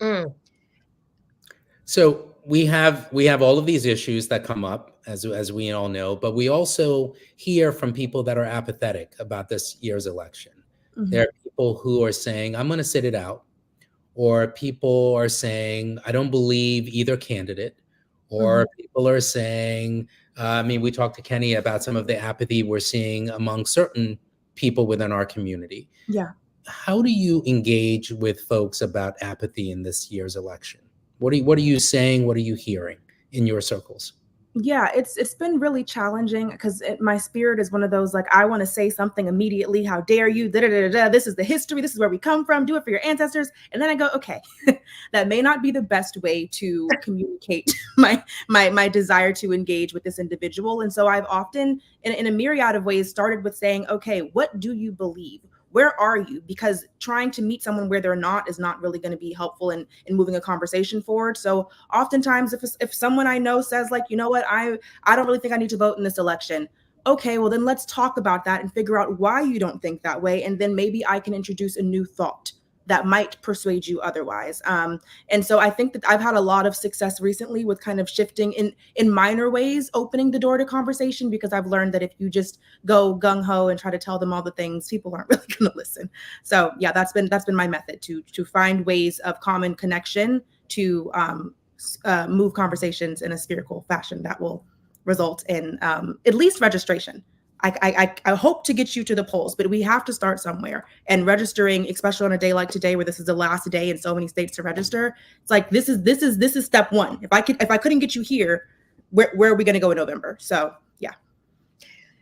Mm. So we have all of these issues that come up, as we all know, but we also hear from people that are apathetic about this year's election. Mhm. There are people who are saying, I'm going to sit it out, or people are saying, I don't believe either candidate, or people are saying, we talked to Kenny about some of the apathy we're seeing among certain people within our community. Yeah. How do you engage with folks about apathy in this year's election? What are you saying? What are you hearing in your circles? Yeah, it's been really challenging because my spirit is one of those, like, I want to say something immediately. How dare you? Da, da, da, da, this is the history. This is where we come from. Do it for your ancestors. And then I go, okay, that may not be the best way to communicate my desire to engage with this individual. And so I've often, in a myriad of ways, started with saying, okay, what do you believe? Where are you? Because trying to meet someone where they're not is not really going to be helpful in moving a conversation forward. So oftentimes if someone I know says like, you know what, I don't really think I need to vote in this election. Okay, well then let's talk about that and figure out why you don't think that way. And then maybe I can introduce a new thought that might persuade you otherwise. And so I think that I've had a lot of success recently with kind of shifting in minor ways, opening the door to conversation, because I've learned that if you just go gung ho and try to tell them all the things, people aren't really going to listen. So yeah, that's been my method to find ways of common connection to move conversations in a spherical fashion that will result in at least registration. I hope to get you to the polls, but we have to start somewhere. And registering, especially on a day like today, where this is the last day in so many states to register, it's like this is step one. If I couldn't get you here, where are we going to go in November? So yeah.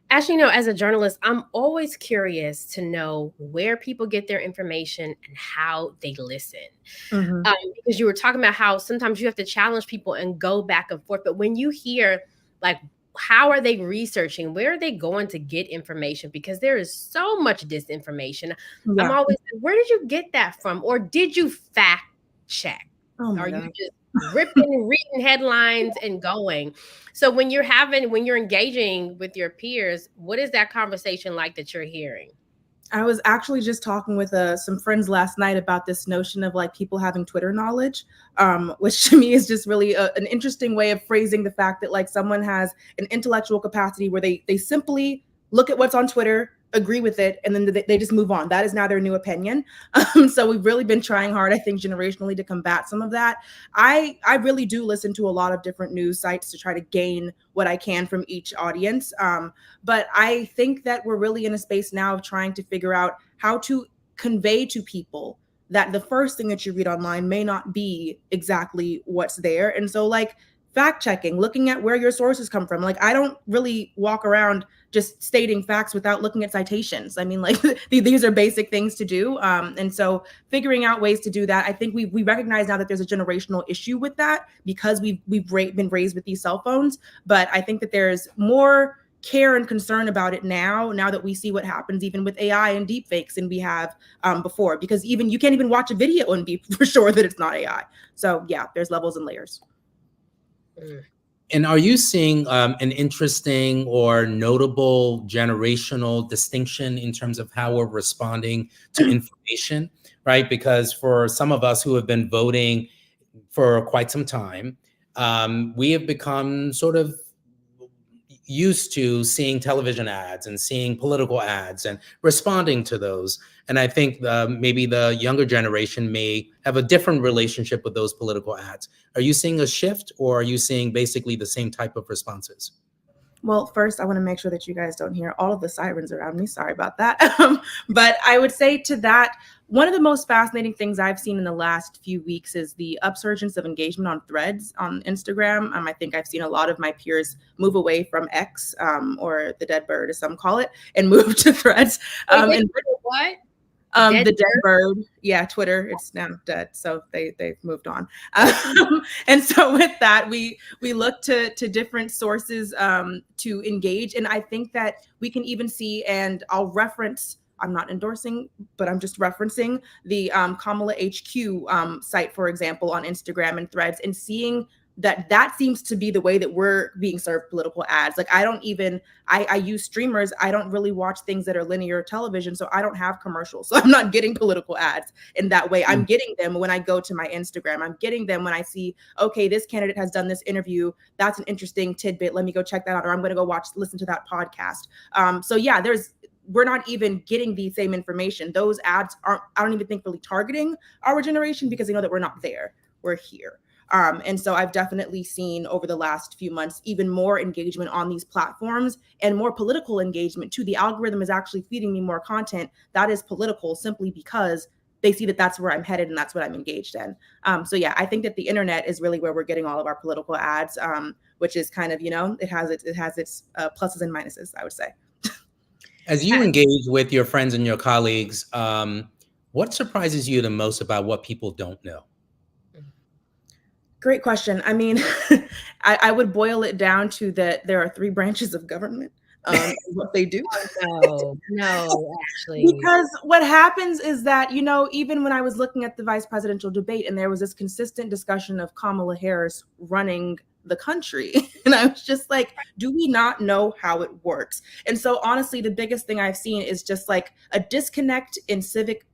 Ashley, as a journalist, I'm always curious to know where people get their information and how they listen. Mm-hmm. Because you were talking about how sometimes you have to challenge people and go back and forth. But when you hear, like, how are they researching? Where are they going to get information? Because there is so much disinformation. Yeah. I'm always, where did you get that from? Or did you fact check? Oh my Are God. you just ripping, reading headlines and going? So when you're engaging with your peers, what is that conversation like that you're hearing? I was actually just talking with some friends last night about this notion of like people having Twitter knowledge, which to me is just really an interesting way of phrasing the fact that like someone has an intellectual capacity where they simply look at what's on Twitter, agree with it, and then they just move on. That is now their new opinion. So we've really been trying hard, I think, generationally to combat some of that. I really do listen to a lot of different news sites to try to gain what I can from each audience. But I think that we're really in a space now of trying to figure out how to convey to people that the first thing that you read online may not be exactly what's there. And so like fact checking, looking at where your sources come from. Like I don't really walk around just stating facts without looking at citations. I mean, like these are basic things to do. And so figuring out ways to do that, I think we recognize now that there's a generational issue with that because we've been raised with these cell phones. But I think that there's more care and concern about it now that we see what happens even with AI and deepfakes than we have before, because even you can't even watch a video and be for sure that it's not AI. So yeah, there's levels and layers. And are you seeing an interesting or notable generational distinction in terms of how we're responding to information, right? Because for some of us who have been voting for quite some time, we have become sort of used to seeing television ads and seeing political ads and responding to those. And I think maybe the younger generation may have a different relationship with those political ads. Are you seeing a shift, or are you seeing basically the same type of responses? Well, first, I want to make sure that you guys don't hear all of the sirens around me. Sorry about that. But I would say to that, one of the most fascinating things I've seen in the last few weeks is the upsurgence of engagement on Threads on Instagram. I think I've seen a lot of my peers move away from X, or the dead bird, as some call it, and move to Threads. And what? The dead bird. Yeah, Twitter, it's now dead. So they've moved on. And so with that, we look to different sources to engage. And I think that we can even see, and I'll reference, I'm not endorsing, but I'm just referencing the Kamala HQ site, for example, on Instagram and Threads, and seeing that seems to be the way that we're being served political ads. Like I use streamers. I don't really watch things that are linear television, so I don't have commercials. So I'm not getting political ads in that way. I'm getting them when I go to my Instagram. I'm getting them when I see, okay, this candidate has done this interview. That's an interesting tidbit. Let me go check that out. Or I'm going to go listen to that podcast. So yeah, we're not even getting the same information. Those ads I don't even think really targeting our generation, because they know that we're not there. We're here. And so I've definitely seen over the last few months even more engagement on these platforms and more political engagement too. The algorithm is actually feeding me more content that is political, simply because they see that that's where I'm headed and that's what I'm engaged in. So yeah, I think that the internet is really where we're getting all of our political ads, which is kind of, it has its pluses and minuses, I would say. As you engage with your friends and your colleagues, what surprises you the most about what people don't know? Great question. I mean, I would boil it down to that there are 3 branches of government, what they do. No, actually. Because what happens is that, even when I was looking at the vice presidential debate and there was this consistent discussion of Kamala Harris running the country. And I was just like, do we not know how it works? And so honestly, the biggest thing I've seen is just like a disconnect in civic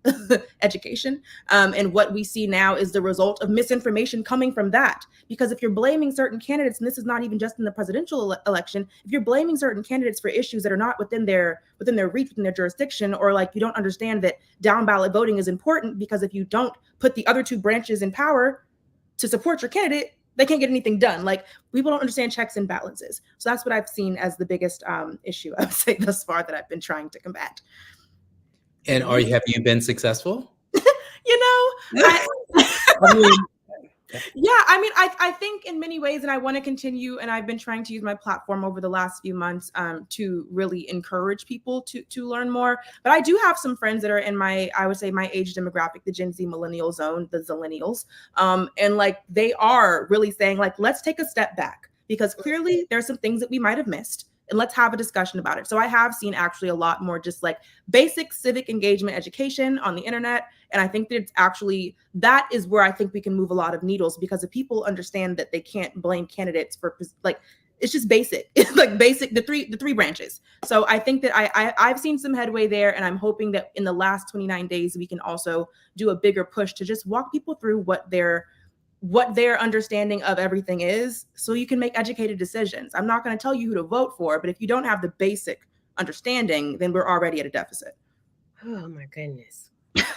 education. And what we see now is the result of misinformation coming from that. Because if you're blaming certain candidates, and this is not even just in the presidential election, if you're blaming certain candidates for issues that are not within their reach, within their jurisdiction, or like you don't understand that down ballot voting is important, because if you don't put the other two branches in power to support your candidate, they can't get anything done. Like, people don't understand checks and balances. So that's what I've seen as the biggest issue, I would say, thus far, that I've been trying to combat. And have you been successful? You know, I mean, yeah, I mean, I think in many ways, and I want to continue, and I've been trying to use my platform over the last few months to really encourage people to learn more. But I do have some friends that are in I would say my age demographic, the Gen Z millennial zone, the Zillennials. And like, they are really saying like, let's take a step back, because clearly there's some things that we might have missed, and let's have a discussion about it. So I have seen actually a lot more just like basic civic engagement education on the internet. And I think that it's actually, that is where I think we can move a lot of needles, because if people understand that they can't blame candidates for, like, it's just basic. It's like basic, the three branches. So I think that I've seen some headway there, and I'm hoping that in the last 29 days, we can also do a bigger push to just walk people through what their understanding of everything is, so you can make educated decisions. I'm not going to tell you who to vote for, but if you don't have the basic understanding, then we're already at a deficit. Oh my goodness.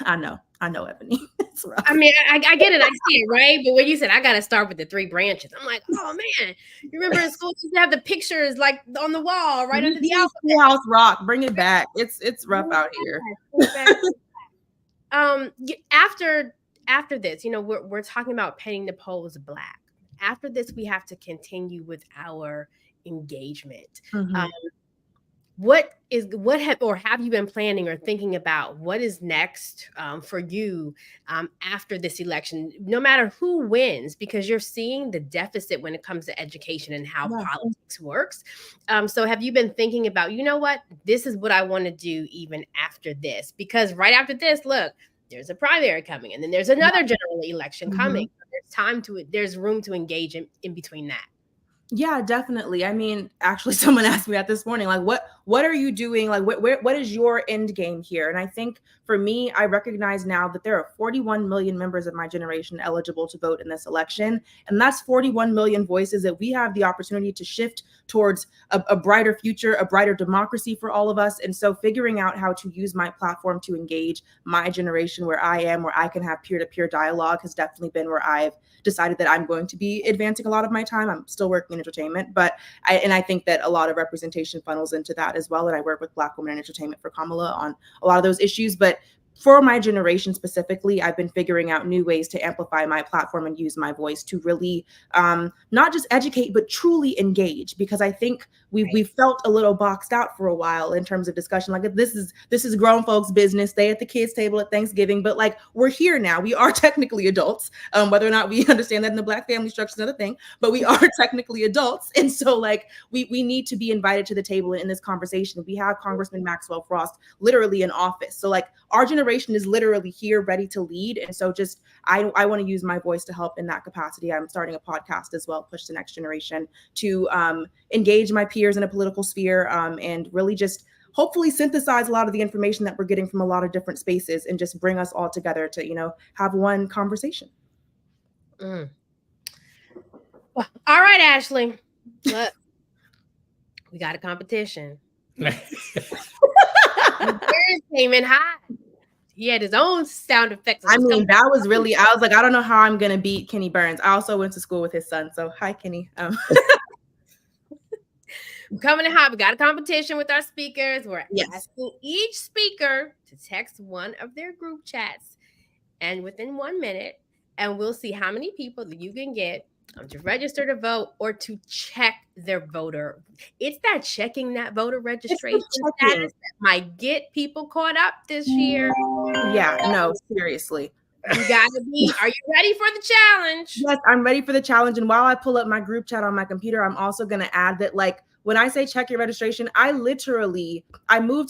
I know, Ebony. It's rough. I mean, I get it, I see it, right? But when you said I got to start with the 3 branches, I'm like, oh man, you remember in school you used to have the pictures like on the wall, right under the alphabet. House rock, bring it back. It's rough out here. After this, you know, we're talking about painting the polls black. After this, we have to continue with our engagement. Mm-hmm. Have you been planning or thinking about what is next for you after this election, no matter who wins, because you're seeing the deficit when it comes to education and how politics works. So have you been thinking about, you know what, this is what I want to do even after this? Because right after this, look, there's a primary coming, and then there's another general election coming. There's room to engage in between that. Yeah, definitely. I mean, actually, someone asked me that this morning, like, what are you doing? Like, what is your end game here? And I think for me, I recognize now that there are 41 million members of my generation eligible to vote in this election. And that's 41 million voices that we have the opportunity to shift towards a brighter future, a brighter democracy for all of us. And so figuring out how to use my platform to engage my generation where I can have peer-to-peer dialogue has definitely been where I've decided that I'm going to be advancing a lot of my time. I'm still working in entertainment, but I think that a lot of representation funnels into that as well. And I work with Black Women in Entertainment for Kamala on a lot of those issues. But for my generation specifically, I've been figuring out new ways to amplify my platform and use my voice to really not just educate, but truly engage. Because I think we felt a little boxed out for a while in terms of discussion. Like, this is grown folks' business. Stay at the kids' table at Thanksgiving. But like, we're here now. We are technically adults. Whether or not we understand that in the Black family structure is another thing. But we are technically adults, and so like we need to be invited to the table in this conversation. We have Congressman Maxwell Frost literally in office. So like, our generation is literally here, ready to lead. And so just, I want to use my voice to help in that capacity. I'm starting a podcast as well, Push the Next Generation, to engage my peers in a political sphere and really just hopefully synthesize a lot of the information that we're getting from a lot of different spaces and just bring us all together to, you know, have one conversation. Well, all right, Ashley. Look, we got a competition. Yours came in hot. He had his own sound effects. I mean, that was really, I was like, I don't know how I'm going to beat Kenny Burns. I also went to school with his son. So hi, Kenny. Coming in hot. We got a competition with our speakers. We're asking each speaker to text one of their group chats and within 1 minute, and we'll see how many people that you can get to register to vote or to check their voter. It's that checking that voter registration status that might get people caught up this year. Yeah, no, seriously. You gotta be. Are you ready for the challenge? Yes, I'm ready for the challenge. And while I pull up my group chat on my computer, I'm also going to add that, like, when I say check your registration, I moved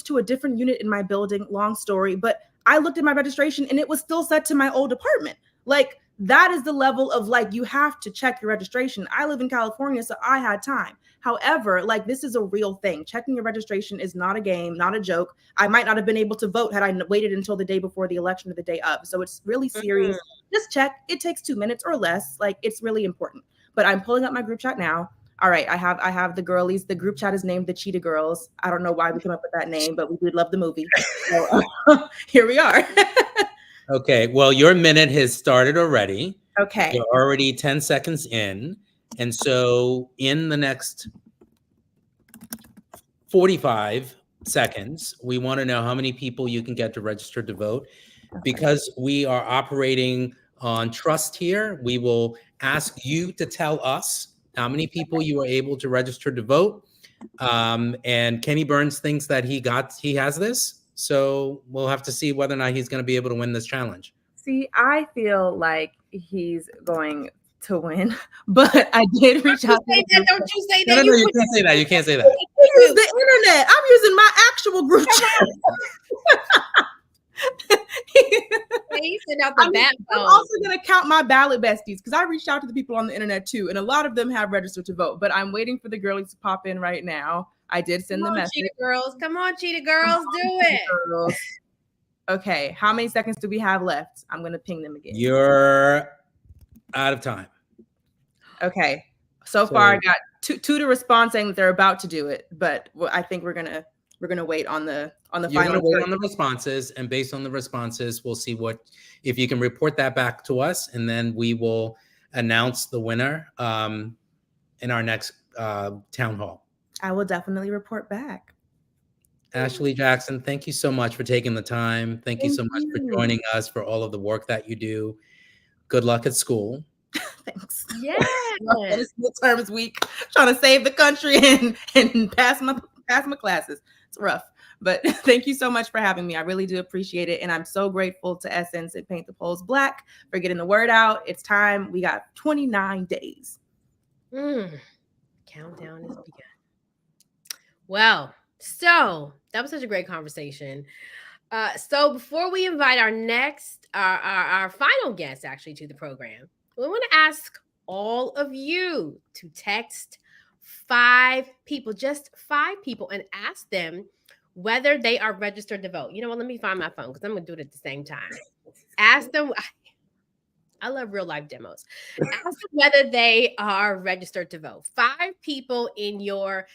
to a different unit in my building, long story, but I looked at my registration and it was still set to my old apartment. Like, that is the level of like, you have to check your registration. I live in California, so I had time. However, like, this is a real thing. Checking your registration is not a game, not a joke. I might not have been able to vote had I waited until the day before the election or the day of. So it's really serious. Just check. It takes 2 minutes or less. Like, it's really important. But I'm pulling up my group chat now. All right, I have the girlies. The group chat is named the Cheetah Girls. I don't know why we came up with that name, but we did love the movie. So here we are. Okay, well, your minute has started already. Okay. You're already 10 seconds in. And so in the next 45 seconds, we want to know how many people you can get to register to vote. Because we are operating on trust here, we will ask you to tell us how many people you were able to register to vote. And Kenny Burns thinks that he has this. So we'll have to see whether or not he's going to be able to win this challenge. See, I feel like he's going to win, but I did reach out. Don't you say that? No, you can't say that. You can't say that. Use the internet. I'm using my actual group chat. He sent out the bat I'm phone. also going to count my ballot besties because I reached out to the people on the internet too, and a lot of them have registered to vote. But I'm waiting for the girlies to pop in right now. I did send the message. Cheetah Girls, come on, Cheetah Girls, do it. Girls. Okay, how many seconds do we have left? I'm going to ping them again. You're out of time. Okay, so far I got two to respond saying that they're about to do it, but I think we're gonna wait on the You're final. gonna wait on the responses, and based on the responses, we'll see if you can report that back to us, and then we will announce the winner in our next town hall. I will definitely report back. Ashley Jackson, thank you so much for taking the time. Thank you so much for joining us, for all of the work that you do. Good luck at school. Thanks. Yeah. It's midterms week, trying to save the country and pass my classes. It's rough, but thank you so much for having me. I really do appreciate it, and I'm so grateful to Essence and Paint the Polls Black for getting the word out. It's time. We got 29 days. Countdown is begun. Well, so that was such a great conversation. So before we invite our next, our final guest actually to the program, we want to ask all of you to text 5 people, just 5 people, and ask them whether they are registered to vote. You know what? Let me find my phone because I'm going to do it at the same time. Ask them. I love real life demos. Ask them whether they are registered to vote. 5 people in your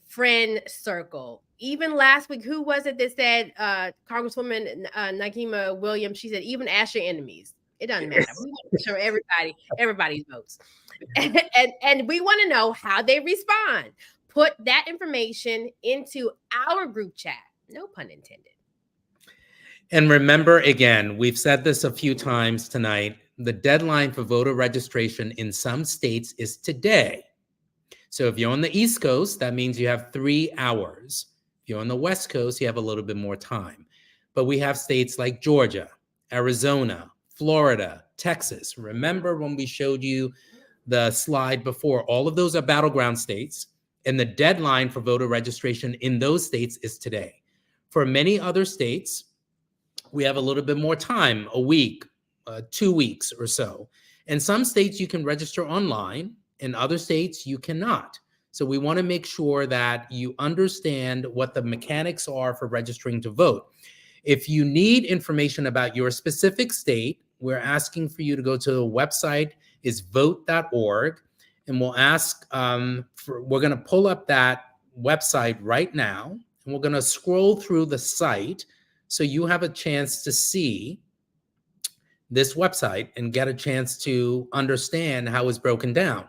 friend circle. Even last week, who was it that said Congresswoman Nakima Williams? She said, even ask your enemies. It doesn't matter. We want to show everybody's votes. And we want to know how they respond. Put that information into our group chat. No pun intended. And remember, again, we've said this a few times tonight, the deadline for voter registration in some states is today. So if you're on the East Coast, that means you have 3 hours. If you're on the West Coast, you have a little bit more time. But we have states like Georgia, Arizona, Florida, Texas. Remember when we showed you the slide before, all of those are battleground states, and the deadline for voter registration in those states is today. For many other states, we have a little bit more time, a week, 2 weeks or so. In some states, you can register online. In other states, you cannot. So we want to make sure that you understand what the mechanics are for registering to vote. If you need information about your specific state, we're asking for you to go to the website, is vote.org, and we'll ask, we're going to pull up that website right now, and we're going to scroll through the site so you have a chance to see this website and get a chance to understand how it's broken down.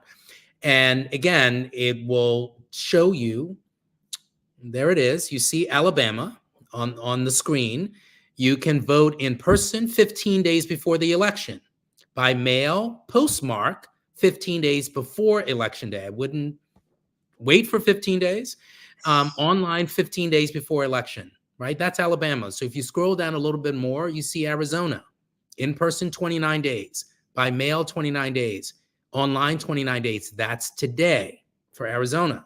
And again, it will show you, there it is. You see Alabama on the screen. You can vote in person 15 days before the election, by mail, postmark 15 days before election day. I wouldn't wait for 15 days. Online 15 days before election, right? That's Alabama. So if you scroll down a little bit more, you see Arizona, in person 29 days, by mail 29 days. Online 29 days. That's today for Arizona.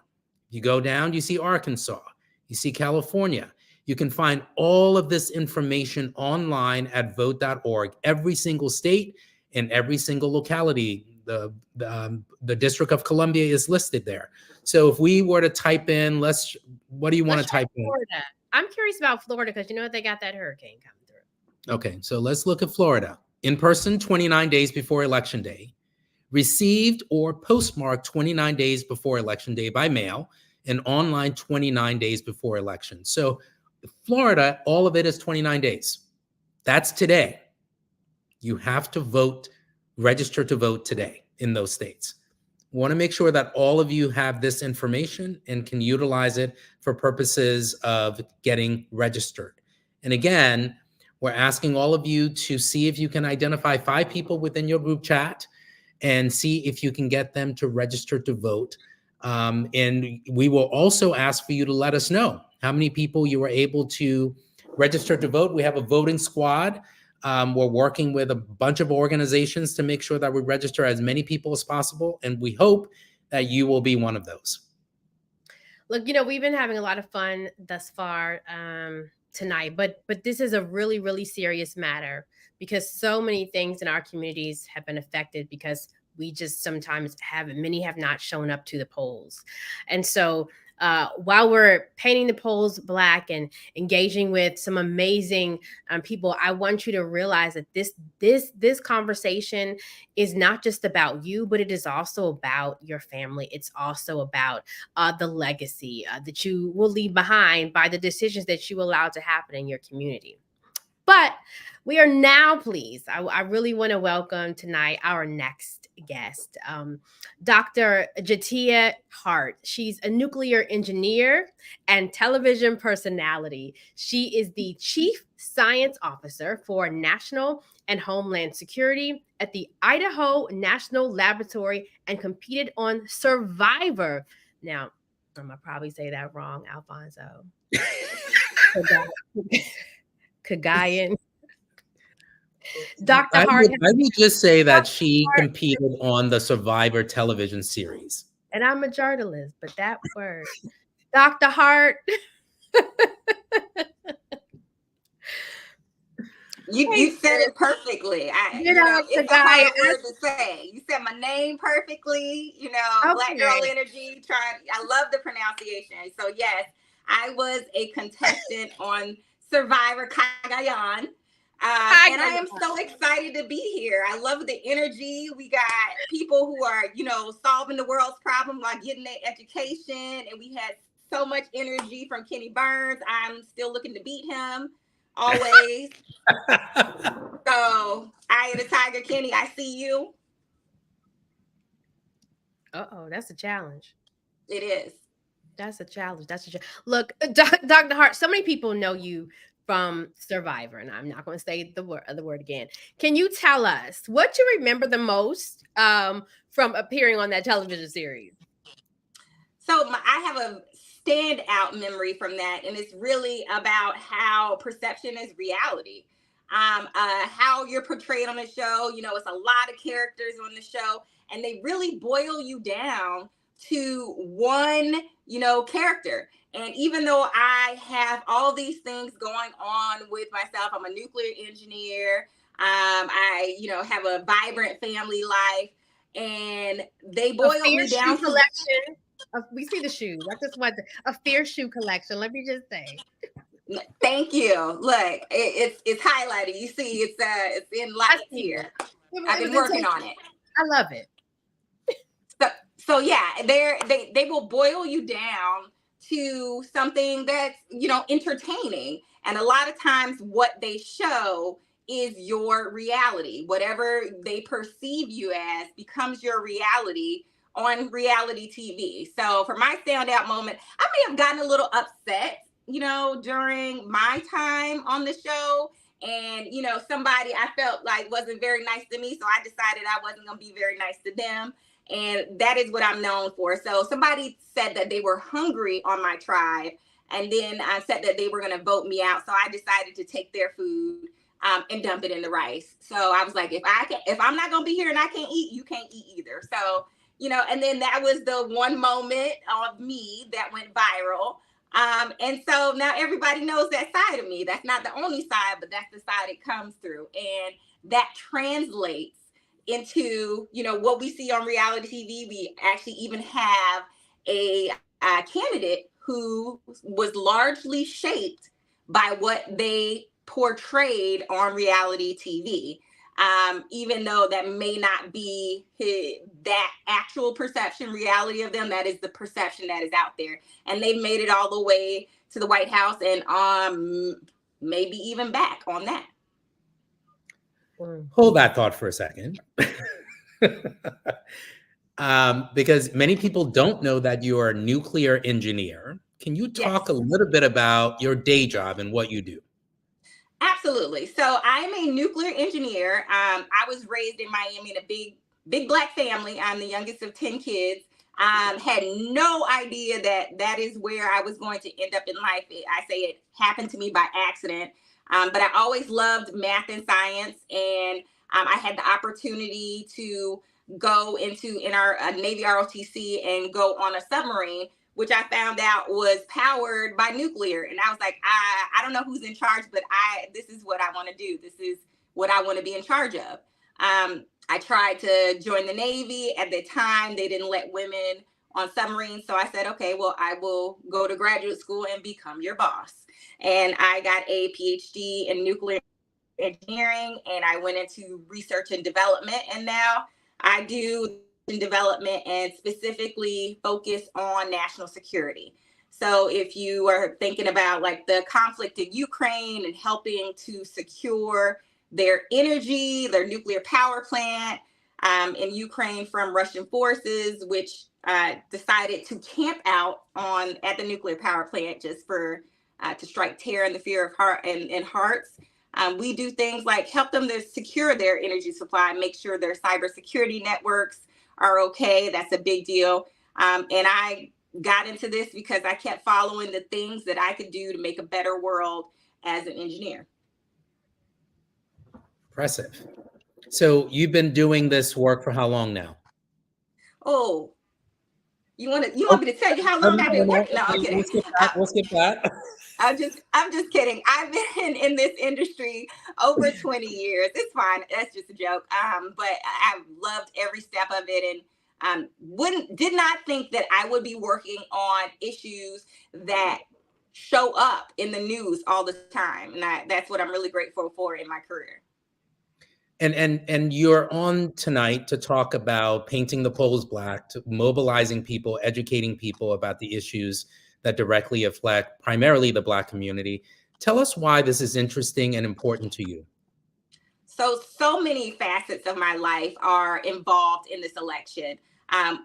You go down, you see Arkansas, you see California. You can find all of this information online at vote.org, every single state. in every single locality. The District of Columbia is listed there. So if we were to type in, what do you want to type in? Florida. I'm curious about Florida because you know what, they got that hurricane coming through. Okay, so let's look at Florida. In person, 29 days before Election Day. Received or postmarked 29 days before Election Day by mail, and online 29 days before election. So Florida, all of it is 29 days. That's today. You have to vote, register to vote today in those states. Want to make sure that all of you have this information and can utilize it for purposes of getting registered. And again, we're asking all of you to see if you can identify 5 people within your group chat and see if you can get them to register to vote. And we will also ask for you to let us know how many people you were able to register to vote. We have a voting squad. We're working with a bunch of organizations to make sure that we register as many people as possible. And we hope that you will be one of those. Look, you know, we've been having a lot of fun thus far tonight, but this is a really, really serious matter because so many things in our communities have been affected because we just sometimes many have not shown up to the polls. And so while we're painting the polls Black and engaging with some amazing people, I want you to realize that this conversation is not just about you, but it is also about your family. It's also about the legacy that you will leave behind by the decisions that you allow to happen in your community. But we are now pleased. I really want to welcome tonight our next guest, Dr. Jatia Hart. She's a nuclear engineer and television personality. She is the Chief Science Officer for National and Homeland Security at the Idaho National Laboratory and competed on Survivor. Now, I'm going to probably say that wrong, Alfonso. Cagayan. Dr. Hart. I would just say that she competed on the Survivor television series. And I'm a journalist, but that word. Dr. Hart. You said it perfectly. It's a hard word to say. You said my name perfectly. You know, okay. Black girl energy. I love the pronunciation. So yes, I was a contestant on Survivor Cagayan. And I am so excited to be here. I love the energy. We got people who are, solving the world's problem while getting their education. And we had so much energy from Kenny Burns. I'm still looking to beat him always. So I am the Tiger Kenny. I see you. That's a challenge. It is. That's a challenge. Look, Dr. Hart, so many people know you from Survivor, and I'm not going to say the word again. Can you tell us what you remember the most from appearing on that television series? So I have a standout memory from that, and it's really about how perception is reality. How you're portrayed on the show. It's a lot of characters on the show, and they really boil you down to one, character. And even though I have all these things going on with myself, I'm a nuclear engineer. I, have a vibrant family life, and they boil me down. Collection. We see the shoes. I just want a fierce shoe collection. Let me just say. Thank you. Look, it's highlighted. You see, it's in lights here. I've been working on it. I love it. So yeah, they will boil you down to something that's, entertaining. And a lot of times what they show is your reality. Whatever they perceive you as becomes your reality on reality TV. So for my standout moment, I may have gotten a little upset, during my time on the show. And, somebody I felt like wasn't very nice to me. So I decided I wasn't going to be very nice to them. And that is what I'm known for. So somebody said that they were hungry on my tribe. And then I said that they were going to vote me out. So I decided to take their food and dump it in the rice. So I was like, if I'm not going to be here and I can't eat, you can't eat either. So, and then that was the one moment of me that went viral. And so now everybody knows that side of me. That's not the only side, but that's the side it comes through. And that translates into, what we see on reality TV. We actually even have a candidate who was largely shaped by what they portrayed on reality TV. Even though that may not be that actual perception, reality of them, that is the perception that is out there. And they've made it all the way to the White House and maybe even back on that. Hold that thought for a second. Because many people don't know that you are a nuclear engineer. Can you talk a little bit about your day job and what you do? Absolutely. So I'm a nuclear engineer. I was raised in Miami in a big Black family. I'm the youngest of 10 kids. Had no idea that is where I was going to end up in life. I say it happened to me by accident. But I always loved math and science. And I had the opportunity to go in our Navy ROTC and go on a submarine, which I found out was powered by nuclear. And I was like, I don't know who's in charge, but this is what I want to do. This is what I want to be in charge of. I tried to join the Navy. At the time, they didn't let women on submarines. So I said, okay, well, I will go to graduate school and become your boss. And I got a PhD in nuclear engineering, and I went into research and development. And now I do development and specifically focus on national security. So if you are thinking about like the conflict in Ukraine and helping to secure their energy, their nuclear power plant in Ukraine from Russian forces, which decided to camp out at the nuclear power plant just for to strike terror and the fear of hearts. We do things like help them to secure their energy supply, make sure their cybersecurity networks are okay. That's a big deal. And I got into this because I kept following the things that I could do to make a better world as an engineer. Impressive. So you've been doing this work for how long now? Oh, you want me to tell you how long I've been working? No, I'm kidding. We'll skip that. I'm just kidding. I've been in this industry over 20 years. It's fine. That's just a joke. But I've loved every step of it, and did not think that I would be working on issues that show up in the news all the time. And that's what I'm really grateful for in my career. And you're on tonight to talk about painting the polls black, to mobilizing people, educating people about the issues that directly affect primarily the Black community. Tell us why this is interesting and important to you. So many facets of my life are involved in this election.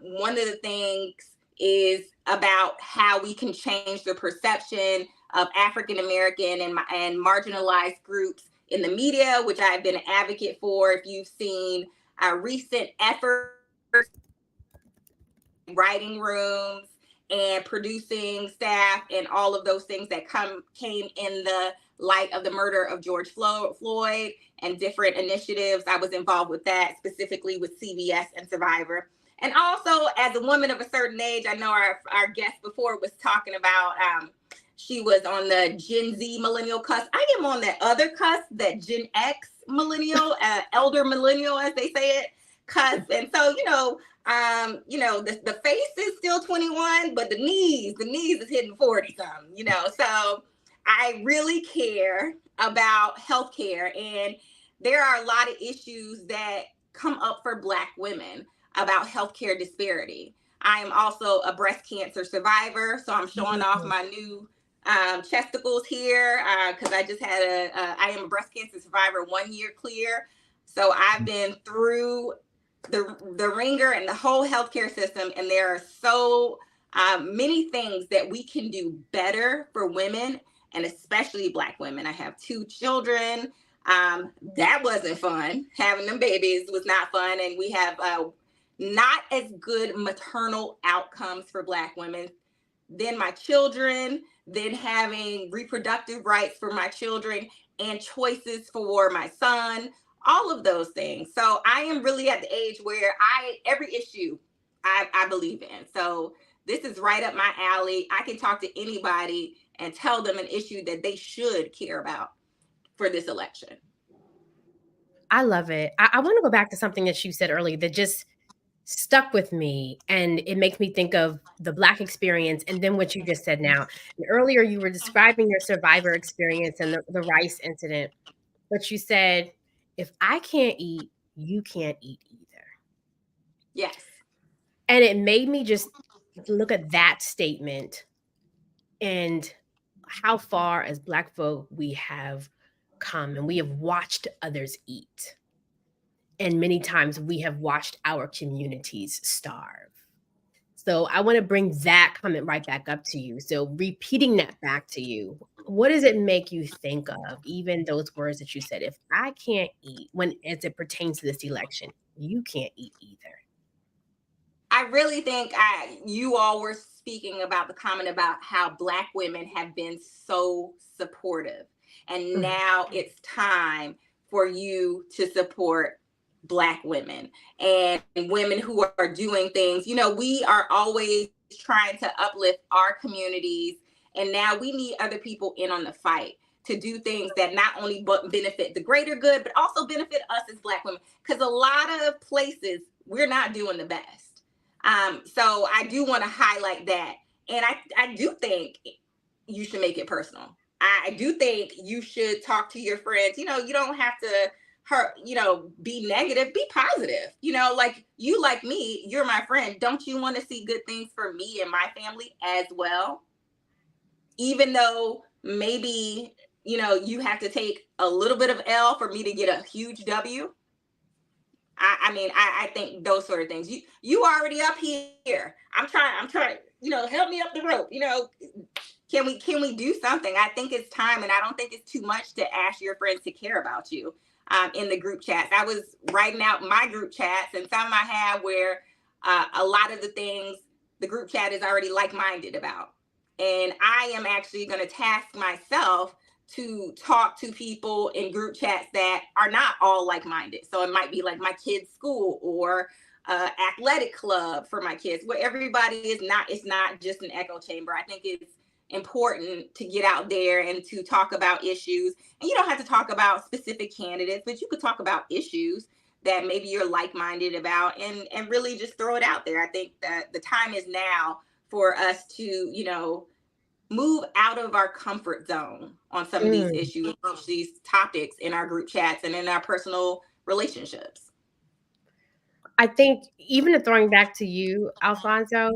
One of the things is about how we can change the perception of African American and marginalized groups in the media, which I've been an advocate for. If you've seen recent efforts, writing rooms and producing staff and all of those things that came in the light of the murder of George Floyd and different initiatives. I was involved with that, specifically with CBS and Survivor. And also, as a woman of a certain age, I know our guest before was talking about she was on the Gen Z millennial cusp. I am on that other cusp, that Gen X millennial, elder millennial, as they say it, cusp. And so, the face is still 21, but the knees is hitting 40 something, So I really care about healthcare, and there are a lot of issues that come up for Black women about healthcare disparity. I am also a breast cancer survivor, so I'm showing off my new chesticles here because I just had I am a breast cancer survivor, 1 year clear. So I've been through the ringer and the whole healthcare system, and there are so many things that we can do better for women, and especially Black women. I have 2 children. That wasn't fun. Having them babies was not fun, and we have not as good maternal outcomes for Black women. Then my children, then having reproductive rights for my children and choices for my son, all of those things. So I am really at the age where every issue I believe in. So this is right up my alley. I can talk to anybody and tell them an issue that they should care about for this election. I love it. I want to go back to something that you said earlier that just stuck with me, and it makes me think of the Black experience and then what you just said now. And earlier you were describing your survivor experience and the rice incident, but you said, if I can't eat, you can't eat either. Yes. And it made me just look at that statement and how far as Black folk we have come, and we have watched others eat. And many times we have watched our communities starve. So I want to bring that comment right back up to you. So repeating that back to you, what does it make you think of, even those words that you said, if I can't eat, when as it pertains to this election, you can't eat either? I really think you all were speaking about the comment about how Black women have been so supportive. And now it's time for you to support Black women and women who are doing things. You know, we are always trying to uplift our communities, and now we need other people in on the fight to do things that not only benefit the greater good, but also benefit us as Black women. Because a lot of places we're not doing the best. So I do want to highlight that. And I do think you should make it personal. I do think you should talk to your friends. You know, you don't have to be negative, be positive. You know, like you, like me, you're my friend. Don't you want to see good things for me and my family as well? Even though maybe, you have to take a little bit of L for me to get a huge W. I think those sort of things. You already up here. I'm trying, help me up the rope. Can we do something? I think it's time, and I don't think it's too much to ask your friends to care about you in the group chats. I was writing out my group chats, and some I have where a lot of the things the group chat is already like-minded about. And I am actually going to task myself to talk to people in group chats that are not all like-minded. So it might be like my kids' school or athletic club for my kids, where everybody it's not just an echo chamber. I think it's important to get out there and to talk about issues. And you don't have to talk about specific candidates, but you could talk about issues that maybe you're like-minded about, and really just throw it out there. I think that the time is now for us to, move out of our comfort zone on some of these issues, approach these topics in our group chats and in our personal relationships. I think even throwing back to you, Alfonso,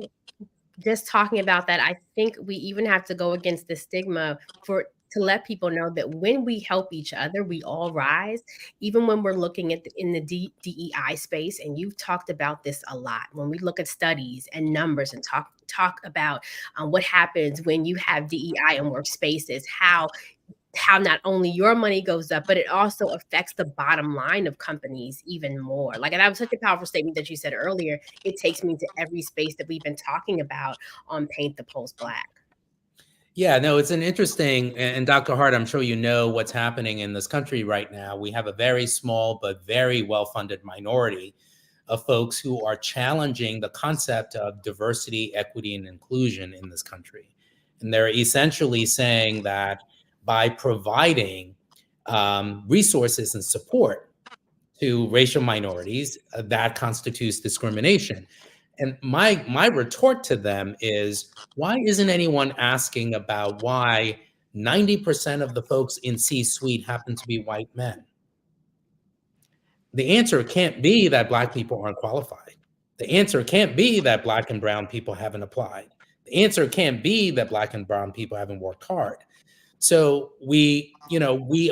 just talking about that, I think we even have to go against the stigma to let people know that when we help each other, we all rise. Even when we're looking at in the DEI space, and you've talked about this a lot, when we look at studies and numbers and talk about what happens when you have DEI in workspaces, how not only your money goes up, but it also affects the bottom line of companies even more. And that was such a powerful statement that you said earlier. It takes me to every space that we've been talking about on Paint the Polls Black. Yeah, no, it's an interesting, and Dr. Hart, I'm sure you know what's happening in this country right now. We have a very small but very well-funded minority of folks who are challenging the concept of diversity, equity, and inclusion in this country. And they're essentially saying that by providing resources and support to racial minorities, that constitutes discrimination. And my retort to them is, why isn't anyone asking about why 90% of the folks in C-suite happen to be white men? The answer can't be that Black people aren't qualified. The answer can't be that Black and brown people haven't applied. The answer can't be that Black and brown people haven't worked hard. So we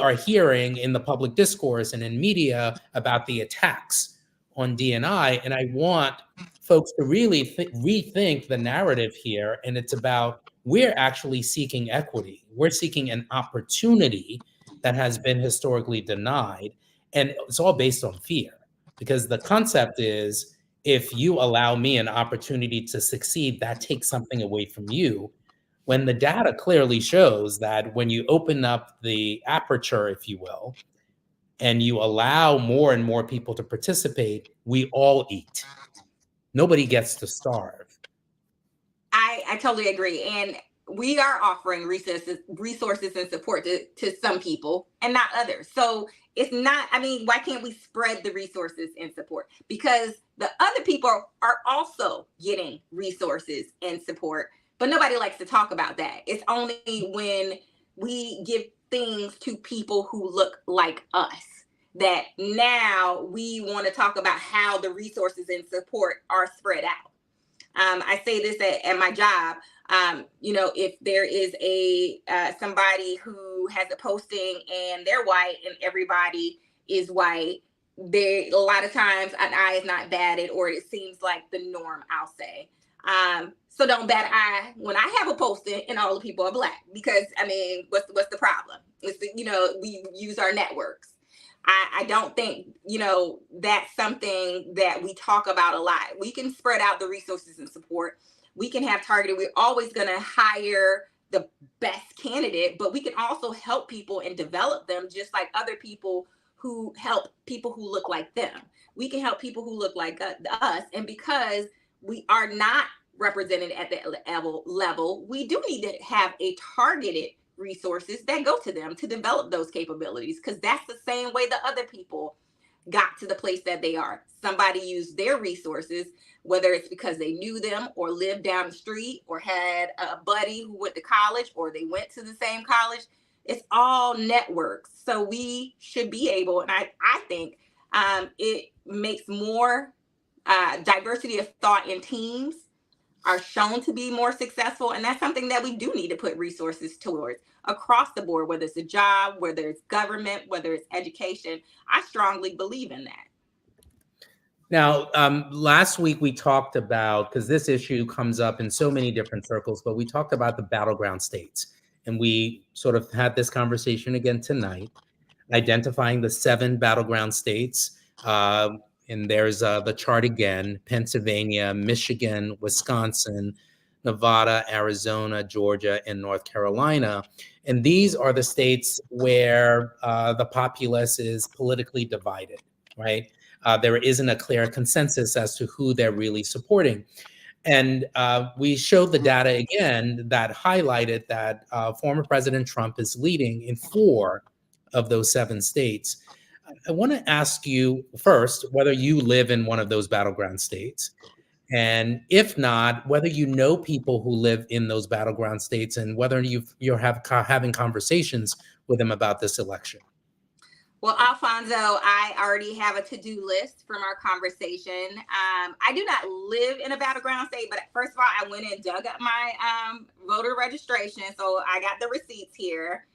are hearing in the public discourse and in media about the attacks on D&I, and I want folks to really rethink the narrative here. And it's about, we're actually seeking equity. We're seeking an opportunity that has been historically denied. And it's all based on fear, because the concept is, if you allow me an opportunity to succeed, that takes something away from you. When the data clearly shows that when you open up the aperture, if you will, and you allow more and more people to participate, we all eat. Nobody gets to starve. I totally agree. And we are offering resources and support to some people and not others. So it's not, I mean, why can't we spread the resources and support? Because the other people are also getting resources and support, but nobody likes to talk about that. It's only when we give things to people who look like us that now we want to talk about how the resources and support are spread out. I say this at my job. You know, if there is somebody who has a posting and they're white and everybody is white, a lot of times an eye is not batted, or it seems like the norm, I'll say. So don't bat an eye when I have a posting and all the people are Black, because I mean, what's the problem? It's you know, we use our networks. I don't think, you know, that's something that we talk about a lot. We can spread out the resources and support. We can have targeted. We're always going to hire the best candidate, but we can also help people and develop them just like other people who help people who look like them. We can help people who look like us. And because we are not represented at the level, we do need to have a targeted resources that go to them to develop those capabilities, because that's the same way the other people got to the place that they are. Somebody used their resources, whether it's because they knew them or lived down the street or had a buddy who went to college or they went to the same college. It's all networks. So we should be able, and I think it makes more diversity of thought in teams are shown to be more successful. And that's something that we do need to put resources towards across the board, whether it's a job, whether it's government, whether it's education. I strongly believe in that. Now, last week we talked about, because this issue comes up in so many different circles, but we talked about the battleground states. And we sort of had this conversation again tonight, identifying the 7 battleground states. And there's the chart again: Pennsylvania, Michigan, Wisconsin, Nevada, Arizona, Georgia, and North Carolina. And these are the states where the populace is politically divided, right? There isn't a clear consensus as to who they're really supporting. And we showed the data again that highlighted that former President Trump is leading in 4 of those 7 states. I want to ask you first whether you live in one of those battleground states, and if not, whether you know people who live in those battleground states, and whether you're having conversations with them about this election. Well, Alfonso, I already have a to-do list from our conversation. I do not live in a battleground state, but first of all, I went and dug up my voter registration, so I got the receipts here.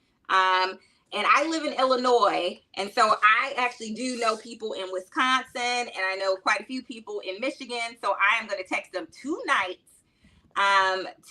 And I live in Illinois, and so I actually do know people in Wisconsin, and I know quite a few people in Michigan. So I am going to text them tonight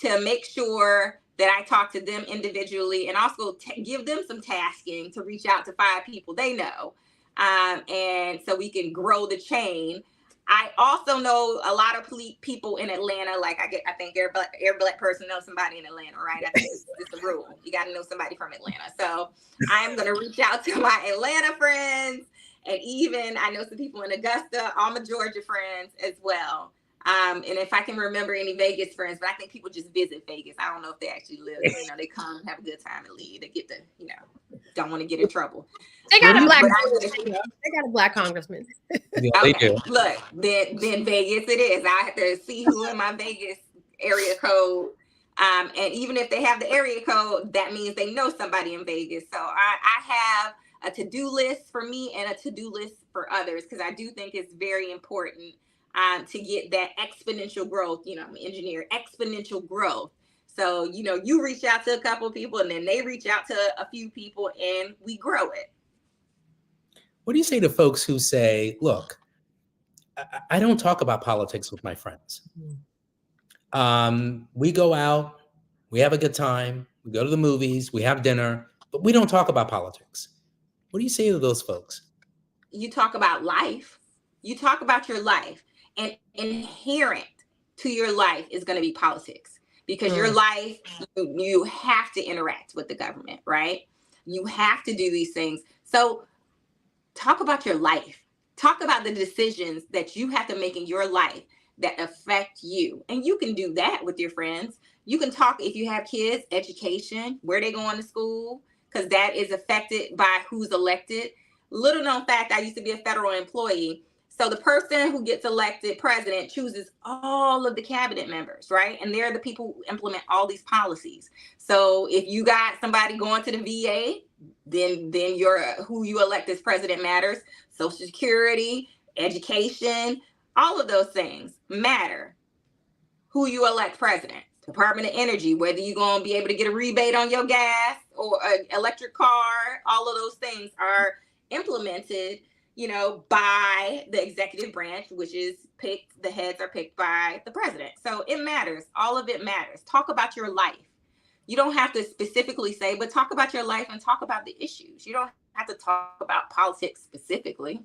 to make sure that I talk to them individually, and also give them some tasking to reach out to 5 people they know, and so we can grow the chain. I also know a lot of people in Atlanta. Like I think every black person knows somebody in Atlanta, right? I think it's a rule. You got to know somebody from Atlanta. So I'm going to reach out to my Atlanta friends, and even I know some people in Augusta, all my Georgia friends as well. And if I can remember any Vegas friends, but I think people just visit Vegas. I don't know if they actually live. You know, they come, have a good time, and leave. They get to, you know, don't want to get in trouble. They got a black congressman. They got a black congressman. Yeah, okay. they do. Look, then Vegas it is. I have to see who in my Vegas area code. And even if they have the area code, that means they know somebody in Vegas. So I have a to-do list for me and a to-do list for others, because I do think it's very important to get that exponential growth. You know, I'm an engineer, exponential growth. So, you know, you reach out to a couple of people, and then they reach out to a few people, and we grow it. What do you say to folks who say, look, I don't talk about politics with my friends. We go out, we have a good time, we go to the movies, we have dinner, but we don't talk about politics. What do you say to those folks? You talk about life. You talk about your life, and inherent to your life is going to be politics, because your life, you have to interact with the government, right? You have to do these things. So talk about your life. Talk about the decisions that you have to make in your life that affect you. And you can do that with your friends. You can talk, if you have kids, education, where they going to school, because that is affected by who's elected. little known fact, I used to be a federal employee. So the person who gets elected president chooses all of the cabinet members, right? And they're the people who implement all these policies. So if you got somebody going to the VA, then who you elect as president matters. Social Security, education, all of those things matter. Who you elect president. Department of Energy, whether you're going to be able to get a rebate on your gas or an electric car, all of those things are implemented, by the executive branch, which is picked, the heads are picked by the president. So it matters. All of it matters. Talk about your life. You don't have to specifically say, but talk about your life and talk about the issues. You don't have to talk about politics specifically.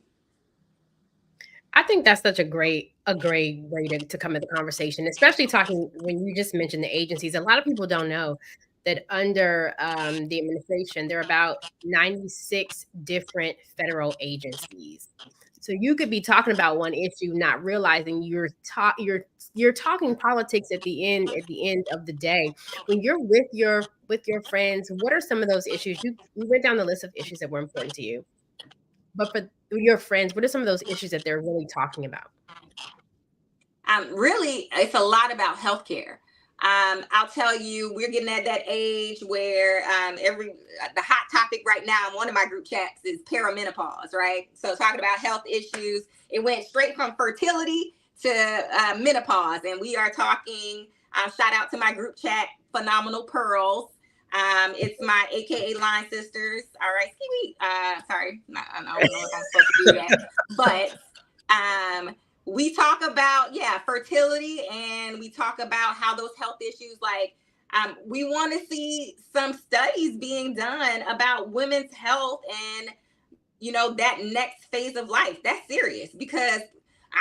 I think that's such a great way to come into the conversation, especially talking when you just mentioned the agencies. A lot of people don't know that under the administration, there are about 96 different federal agencies. So you could be talking about one issue, not realizing you're talking politics at the end of the day. When you're with your friends, what are some of those issues? You went down the list of issues that were important to you. But for your friends, what are some of those issues that they're really talking about? Really, it's a lot about healthcare. I'll tell you, we're getting at that age where the hot topic right now in one of my group chats is perimenopause, right? So talking about health issues, it went straight from fertility to menopause. And we are talking, shout out to my group chat, Phenomenal Pearls. It's my AKA Line Sisters. All right, sorry, I don't know if I'm supposed to do that, but we talk about fertility, and we talk about how those health issues, we want to see some studies being done about women's health and that next phase of life. That's serious, because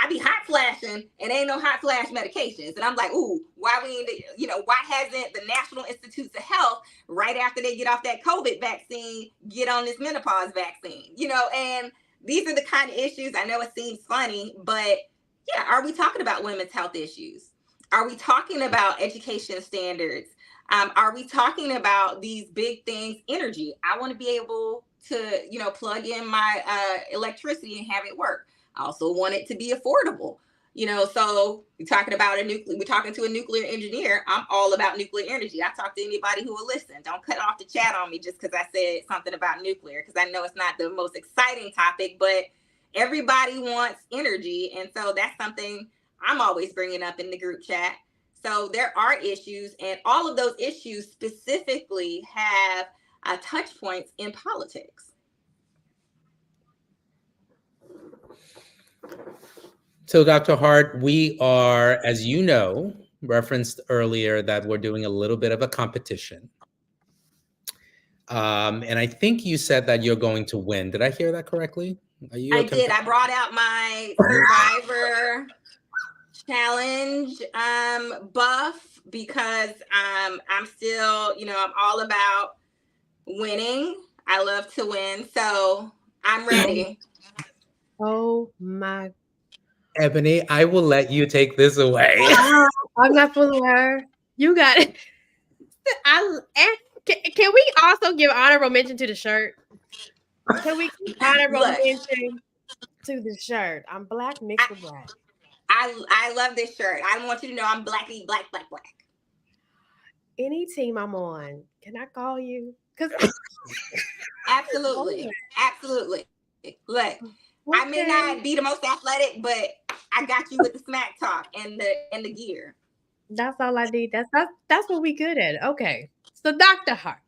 I be hot flashing and ain't no hot flash medications. And I'm like, ooh, why hasn't the National Institutes of Health, right after they get off that COVID vaccine, get on this menopause vaccine? And these are the kind of issues, I know it seems funny, but are we talking about women's health issues? Are we talking about education standards? Are we talking about these big things? Energy. I want to be able to, plug in my electricity and have it work. I also want it to be affordable. So we're talking to a nuclear engineer. I'm all about nuclear energy. I talk to anybody who will listen. Don't cut off the chat on me just because I said something about nuclear, because I know it's not the most exciting topic, but everybody wants energy. And so that's something I'm always bringing up in the group chat. So there are issues, and all of those issues specifically have touch points in politics. So, Dr. Hart, we are, as you know, referenced earlier that we're doing a little bit of a competition. And I think you said that you're going to win. Did I hear that correctly? I did. I brought out my Survivor Challenge buff because I'm still, I'm all about winning. I love to win. So I'm ready. Oh my. Ebony, I will let you take this away. I'm not fooling her. You got it. Can we also give honorable mention to the shirt? Can we give honorable mention to the shirt? I'm black mixed with black. I love this shirt. I want you to know I'm blacky, black. Any team I'm on, can I call you? Absolutely. Look, I may not be the most athletic, but I got you with the smack talk and the gear. That's all I need. That's what we good at. Okay. So Dr. Hart,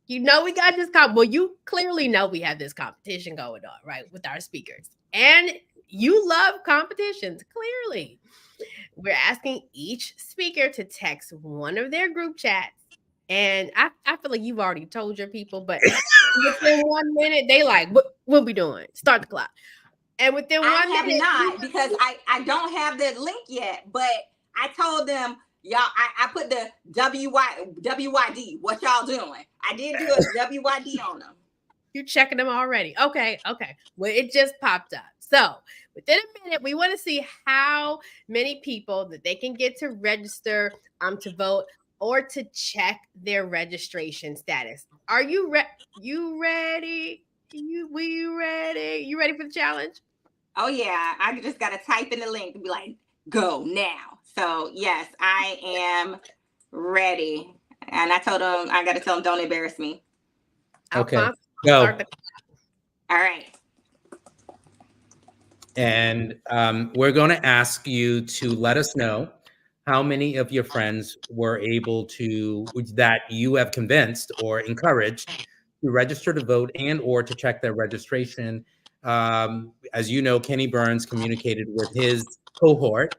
we got this well, you clearly know we have this competition going on, right, with our speakers. And you love competitions, clearly. We're asking each speaker to text one of their group chats. And I feel like you've already told your people, but within 1 minute, they like, what we doing? Start the clock. And within 1 minute. I have not, because I don't have the link yet, but I told them, y'all, I put the WYD, what y'all doing? I did do a WYD on them. You checking them already. Okay. Well, it just popped up. So within a minute, we want to see how many people that they can get to register to vote or to check their registration status. Are you ready? We ready? You ready for the challenge? Oh yeah, I just gotta type in the link and be like, go now. So yes, I am ready. And I told him I gotta tell him don't embarrass me. Okay, Alphonse, go. start the- All right. And we're going to ask you to let us know how many of your friends were able to, that you have convinced or encouraged to register to vote and or to check their registration. As you know, Kenny Burns communicated with his cohort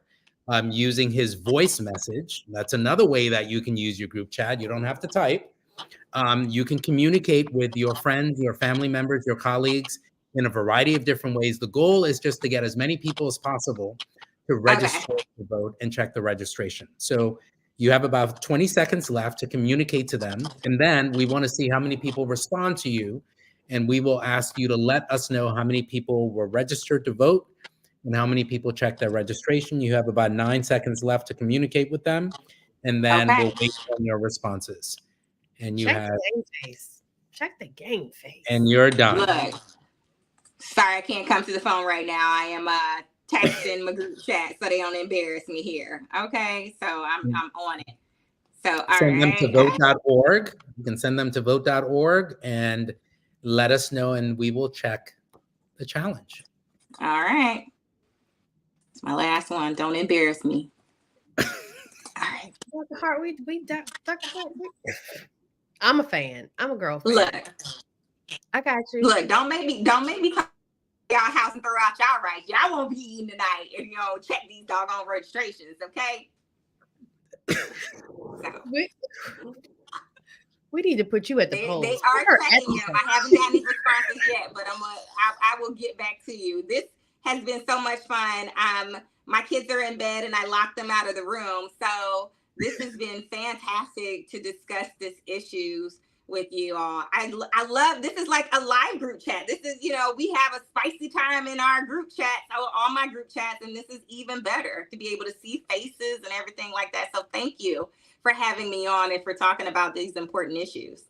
using his voice message. That's another way that you can use your group chat. You don't have to type. You can communicate with your friends, your family members, your colleagues in a variety of different ways. The goal is just to get as many people as possible to register to vote and check the registration. So you have about 20 seconds left to communicate to them. And then we want to see how many people respond to you. And we will ask you to let us know how many people were registered to vote and how many people checked their registration. You have about 9 seconds left to communicate with them. And then we'll wait on your responses. And you check have, the game face. Check the game face. and you're done. Look, sorry, I can't come to the phone right now. I am texting my group chat so they don't embarrass me here. Okay, so I'm on it. So Send them to vote.org. You can send them to vote.org and let us know, and we will check the challenge. All right. It's my last one. Don't embarrass me. All right. Dr. Hart, Dr. Hart, I'm a fan. I'm a girlfriend. Look, I got you. look, don't make me come to y'all house and throw out y'all rights. Y'all won't be eating tonight if you don't check these doggone registrations, okay? So, we need to put you at the polls. they are checking them. I haven't got any responses yet, but I will get back to you. This has been so much fun. My kids are in bed and I locked them out of the room. So this has been fantastic to discuss these issues with you all. I love, this is like a live group chat. This is, we have a spicy time in our group chat, all my group chats, and this is even better to be able to see faces and everything like that. So thank you for having me on and for talking about these important issues.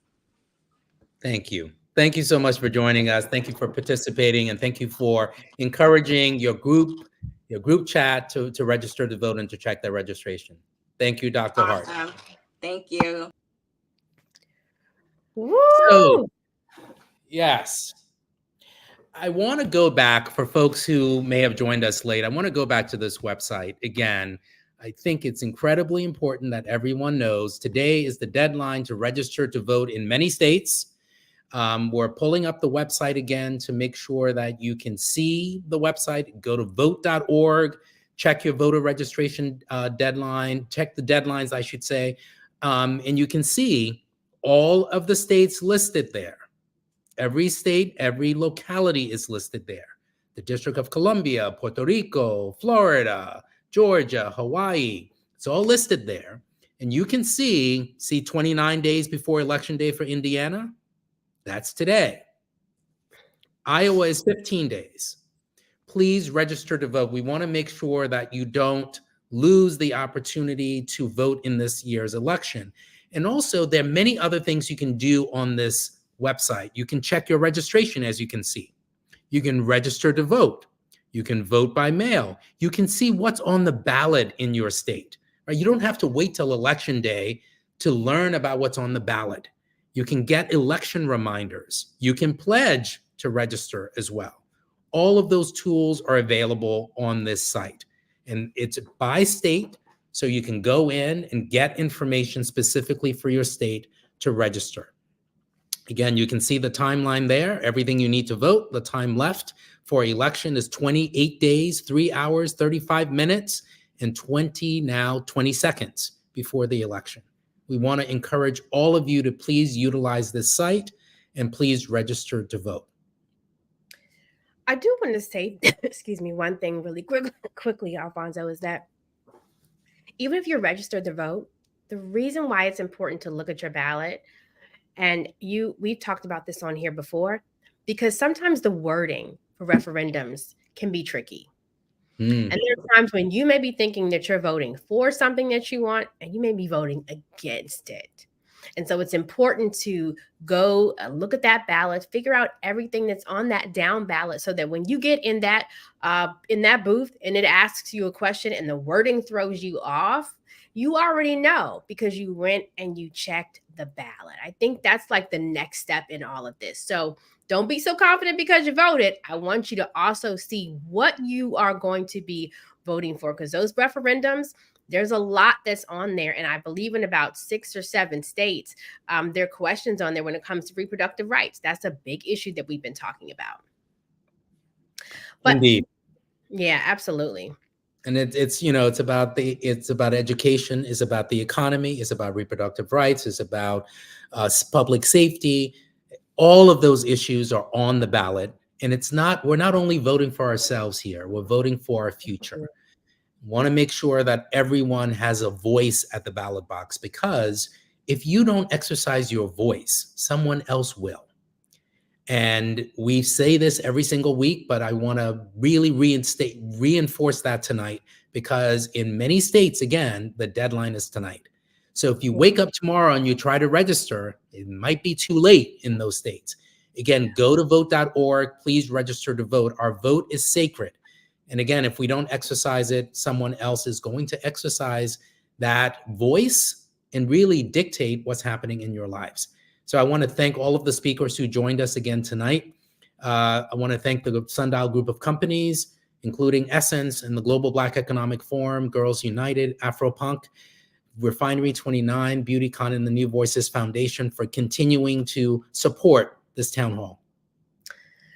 Thank you. Thank you so much for joining us. Thank you for participating, and thank you for encouraging your group chat to register to vote and to check their registration. Thank you, Dr. Hart. Thank you. Woo! So, yes, I want to go back for folks who may have joined us late. I want to go back to this website again. I think it's incredibly important that everyone knows today is the deadline to register to vote in many states. We're pulling up the website again to make sure that you can see the website. Go to vote.org, check your voter registration deadline, check the deadlines, I should say, and you can see all of the states listed there. Every state, every locality is listed there. The District of Columbia, Puerto Rico, Florida, Georgia, Hawaii, it's all listed there. And you can see 29 days before Election Day for Indiana. That's today. Iowa is 15 days. Please register to vote. We want to make sure that you don't lose the opportunity to vote in this year's election. And also, there are many other things you can do on this website. You can check your registration, as you can see. You can register to vote. You can vote by mail. You can see what's on the ballot in your state. Right? You don't have to wait till Election Day to learn about what's on the ballot. You can get election reminders. You can pledge to register as well. All of those tools are available on this site. And it's by state, so you can go in and get information specifically for your state to register. Again, you can see the timeline there, everything you need to vote. The time left for election is 28 days, 3 hours, 35 minutes, and 20 seconds before the election. We want to encourage all of you to please utilize this site and please register to vote. I do want to say, excuse me, one thing really quickly, Alfonso, is that even if you're registered to vote, the reason why it's important to look at your ballot, and we've talked about this on here before, because sometimes the wording for referendums can be tricky. And there are times when you may be thinking that you're voting for something that you want, and you may be voting against it. And so it's important to go look at that ballot, figure out everything that's on that down ballot, so that when you get in that booth and it asks you a question and the wording throws you off, you already know because you went and you checked the ballot. I think that's like the next step in all of this. So don't be so confident because you voted. I want you to also see what you are going to be voting for, because those referendums, there's a lot that's on there. And I believe in about 6 or 7 states, there are questions on there when it comes to reproductive rights. That's a big issue that we've been talking about. But Indeed. yeah, absolutely. And it's about education, it's about the economy, it's about reproductive rights, it's about public safety. All of those issues are on the ballot, and we're not only voting for ourselves here, we're voting for our future. Want to make sure that everyone has a voice at the ballot box, because if you don't exercise your voice, someone else will. And we say this every single week, but I want to really reinforce that tonight, because in many states, again, the deadline is tonight. So if you wake up tomorrow and you try to register, it might be too late in those states. Again, go to vote.org. Please register to vote. Our vote is sacred. And again, if we don't exercise it, someone else is going to exercise that voice and really dictate what's happening in your lives. So I want to thank all of the speakers who joined us again tonight. I want to thank the Sundial Group of Companies, including Essence and the Global Black Economic Forum, Girls United, Afropunk, Refinery 29, BeautyCon, and the New Voices Foundation for continuing to support this town hall.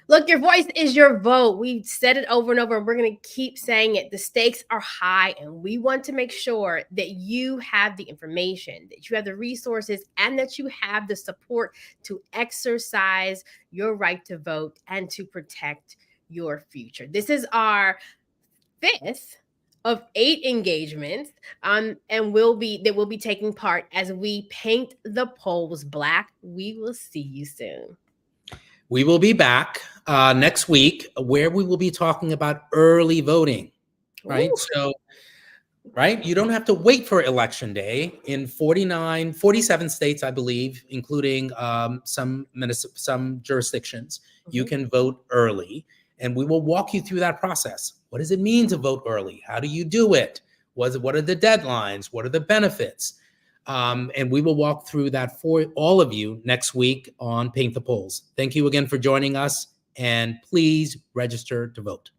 Look, your voice is your vote. We've said it over and over, and we're going to keep saying it. The stakes are high, and we want to make sure that you have the information, that you have the resources, and that you have the support to exercise your right to vote and to protect your future. This is our 5th of 8 engagements, and we'll be taking part as we paint the polls black. We will see you soon. We will be back next week, where we will be talking about early voting, right? Ooh. So, right, you don't have to wait for election day. In 47 states, I believe, including some jurisdictions, you can vote early, and we will walk you through that process. What does it mean to vote early? How do you do it? What are the deadlines? What are the benefits? And we will walk through that for all of you next week on Paint the Polls. Thank you again for joining us, and please register to vote.